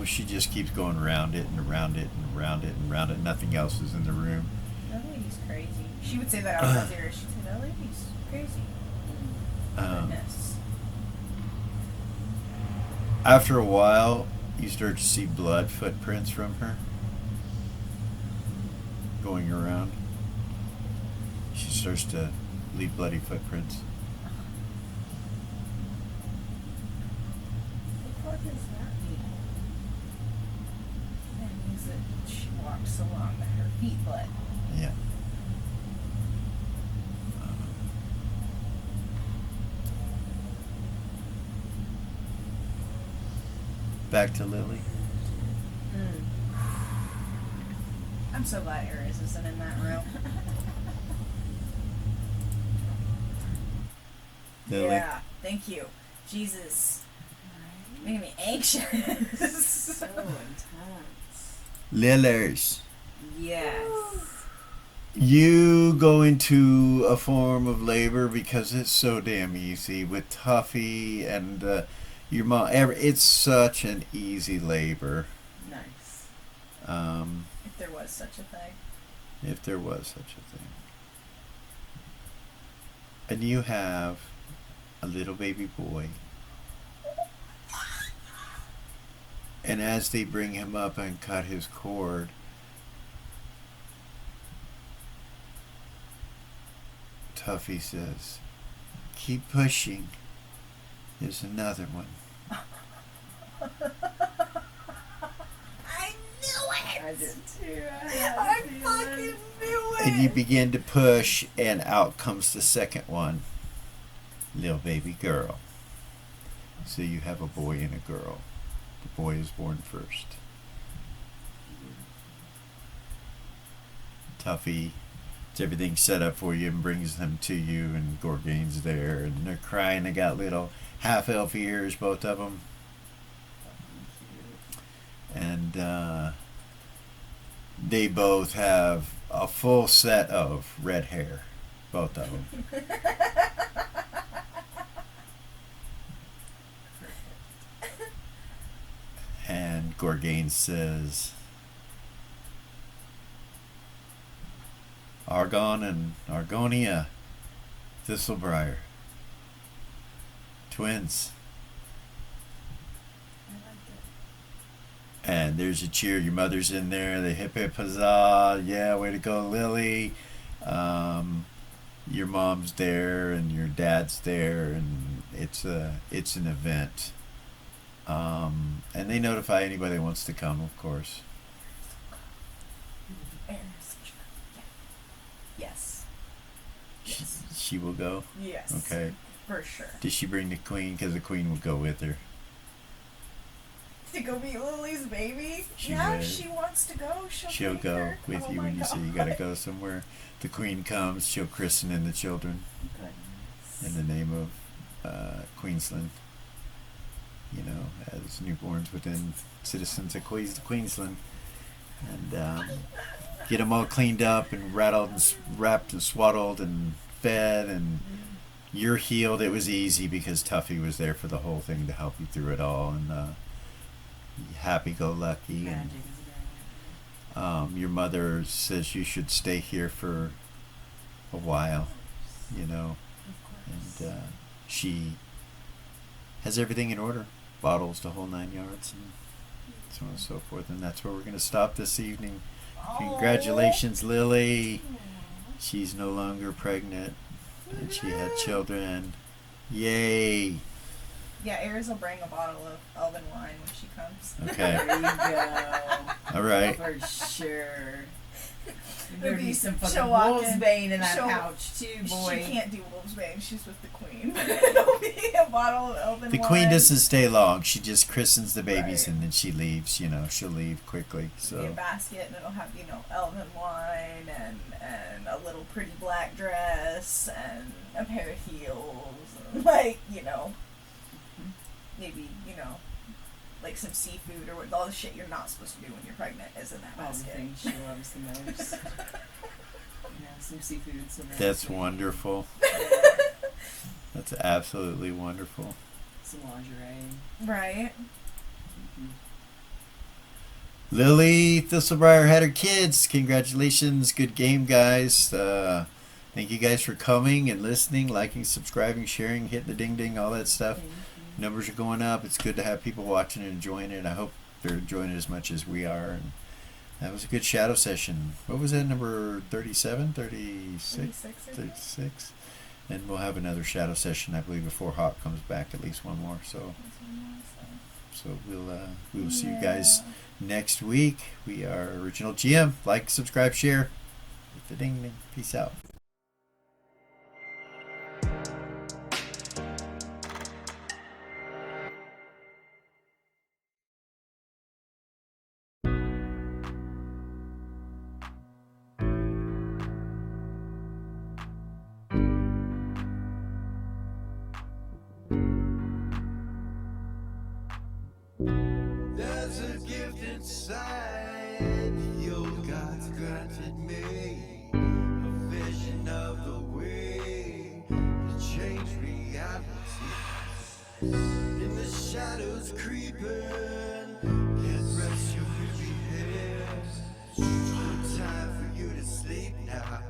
She just keeps going around it and around it and around it and around it. Nothing else is in the room. That lady's crazy. She would say that out of her ear. She'd say, that lady's crazy. Goodness. After a while, you start to see blood footprints from her going around. She starts to leave bloody footprints. What does that mean? That means that she walks along that her feet bled. Yeah. Back to Lily. I'm so glad Aries isn't in that room. Lily. Yeah, thank you. Jesus. Making me anxious. So intense. Lillers. Yes. You go into a form of labor because it's so damn easy with Tuffy and your mom. It's such an easy labor. Nice. If there was such a thing. If there was such a thing. And you have a little baby boy. And as they bring him up and cut his cord, Tuffy says, "Keep pushing. There's another one." I knew it! I did too. I fucking knew it! And you begin to push, and out comes the second one. Little baby girl. So you have a boy and a girl. The boy is born first. Tuffy It's everything set up for you and brings them to you, and Gorgane's there, and they're crying. They got little half-elf ears, both of them. And they both have a full set of red hair, both of them. And Gorgane says, Argon and Argonia, Thistlebriar, twins. I like it. And there's a cheer. Your mother's in there. The hip hip huzzah. Yeah, way to go, Lily. Your mom's there and your dad's there, and it's an event. And they notify anybody that wants to come, of course. Yes. Yes. She will go. Yes. Okay. For sure. Did she bring the queen? Because the queen will go with her. To go meet Lily's baby? She Yeah, would. if she wants to go, she'll take She'll go her. with Oh you my when you say you God. gotta go somewhere. The queen comes. She'll christen in the children in the name of Queensland. You know, as newborns within citizens of Queensland, and get them all cleaned up and rattled and wrapped and swaddled and fed, and you're healed. It was easy because Tuffy was there for the whole thing to help you through it all, and happy-go-lucky. Magic And is very your mother says you should stay here for a while, you know, and she has everything in order. Bottles, the whole 9 yards, and so on and so forth. And that's where we're going to stop this evening. Congratulations, Lily. She's no longer pregnant, and she had children. Yay. Yeah, Aries will bring a bottle of elven wine when she comes. Okay. There you go. All right. For sure. It'll There'd be- be some fucking she'll walk wolf's in- bane in that she'll- pouch too, boy. She can't do Wolf's Bane. She's with the queen. It'll be a bottle of elven The wine. queen doesn't stay long. She just christens the babies, Right. and then she leaves. You know, she'll leave quickly. It'll be a So basket, and it'll have, elven wine and a little pretty black dress and a pair of heels and maybe like some seafood or all the shit you're not supposed to do when you're pregnant is in that All the basket. things she loves the most. Some seafood. Some that's wonderful. That's absolutely wonderful. Some lingerie. Right. Lily Thistlebriar had her kids. Congratulations. Good game, guys. Thank you guys for coming and listening, liking, subscribing, sharing, hitting the ding ding, all that stuff. Numbers are going up. It's good to have people watching and enjoying it. I hope they're enjoying it as much as we are. And that was a good shadow session. What was that, number 37, 36? 36, I think. 36. And we'll have another shadow session, I believe, before Hawk comes back, at least one more. So we will see you guys next week. We are Original GM. Like, subscribe, share. Hit the ding ding. Peace out. There's a gift inside your God's granted me, a vision of the way to change reality. In the shadows creeping, can't rest your weary head. No time for you to sleep now,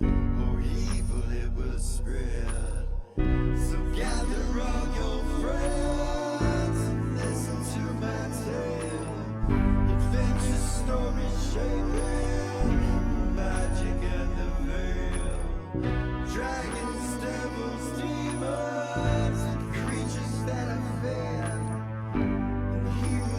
or evil it will spread. So gather all your friends and listen to my tale. Adventure stories shaping magic and the veil. Dragons, devils, demons, and creatures that have failed. And he will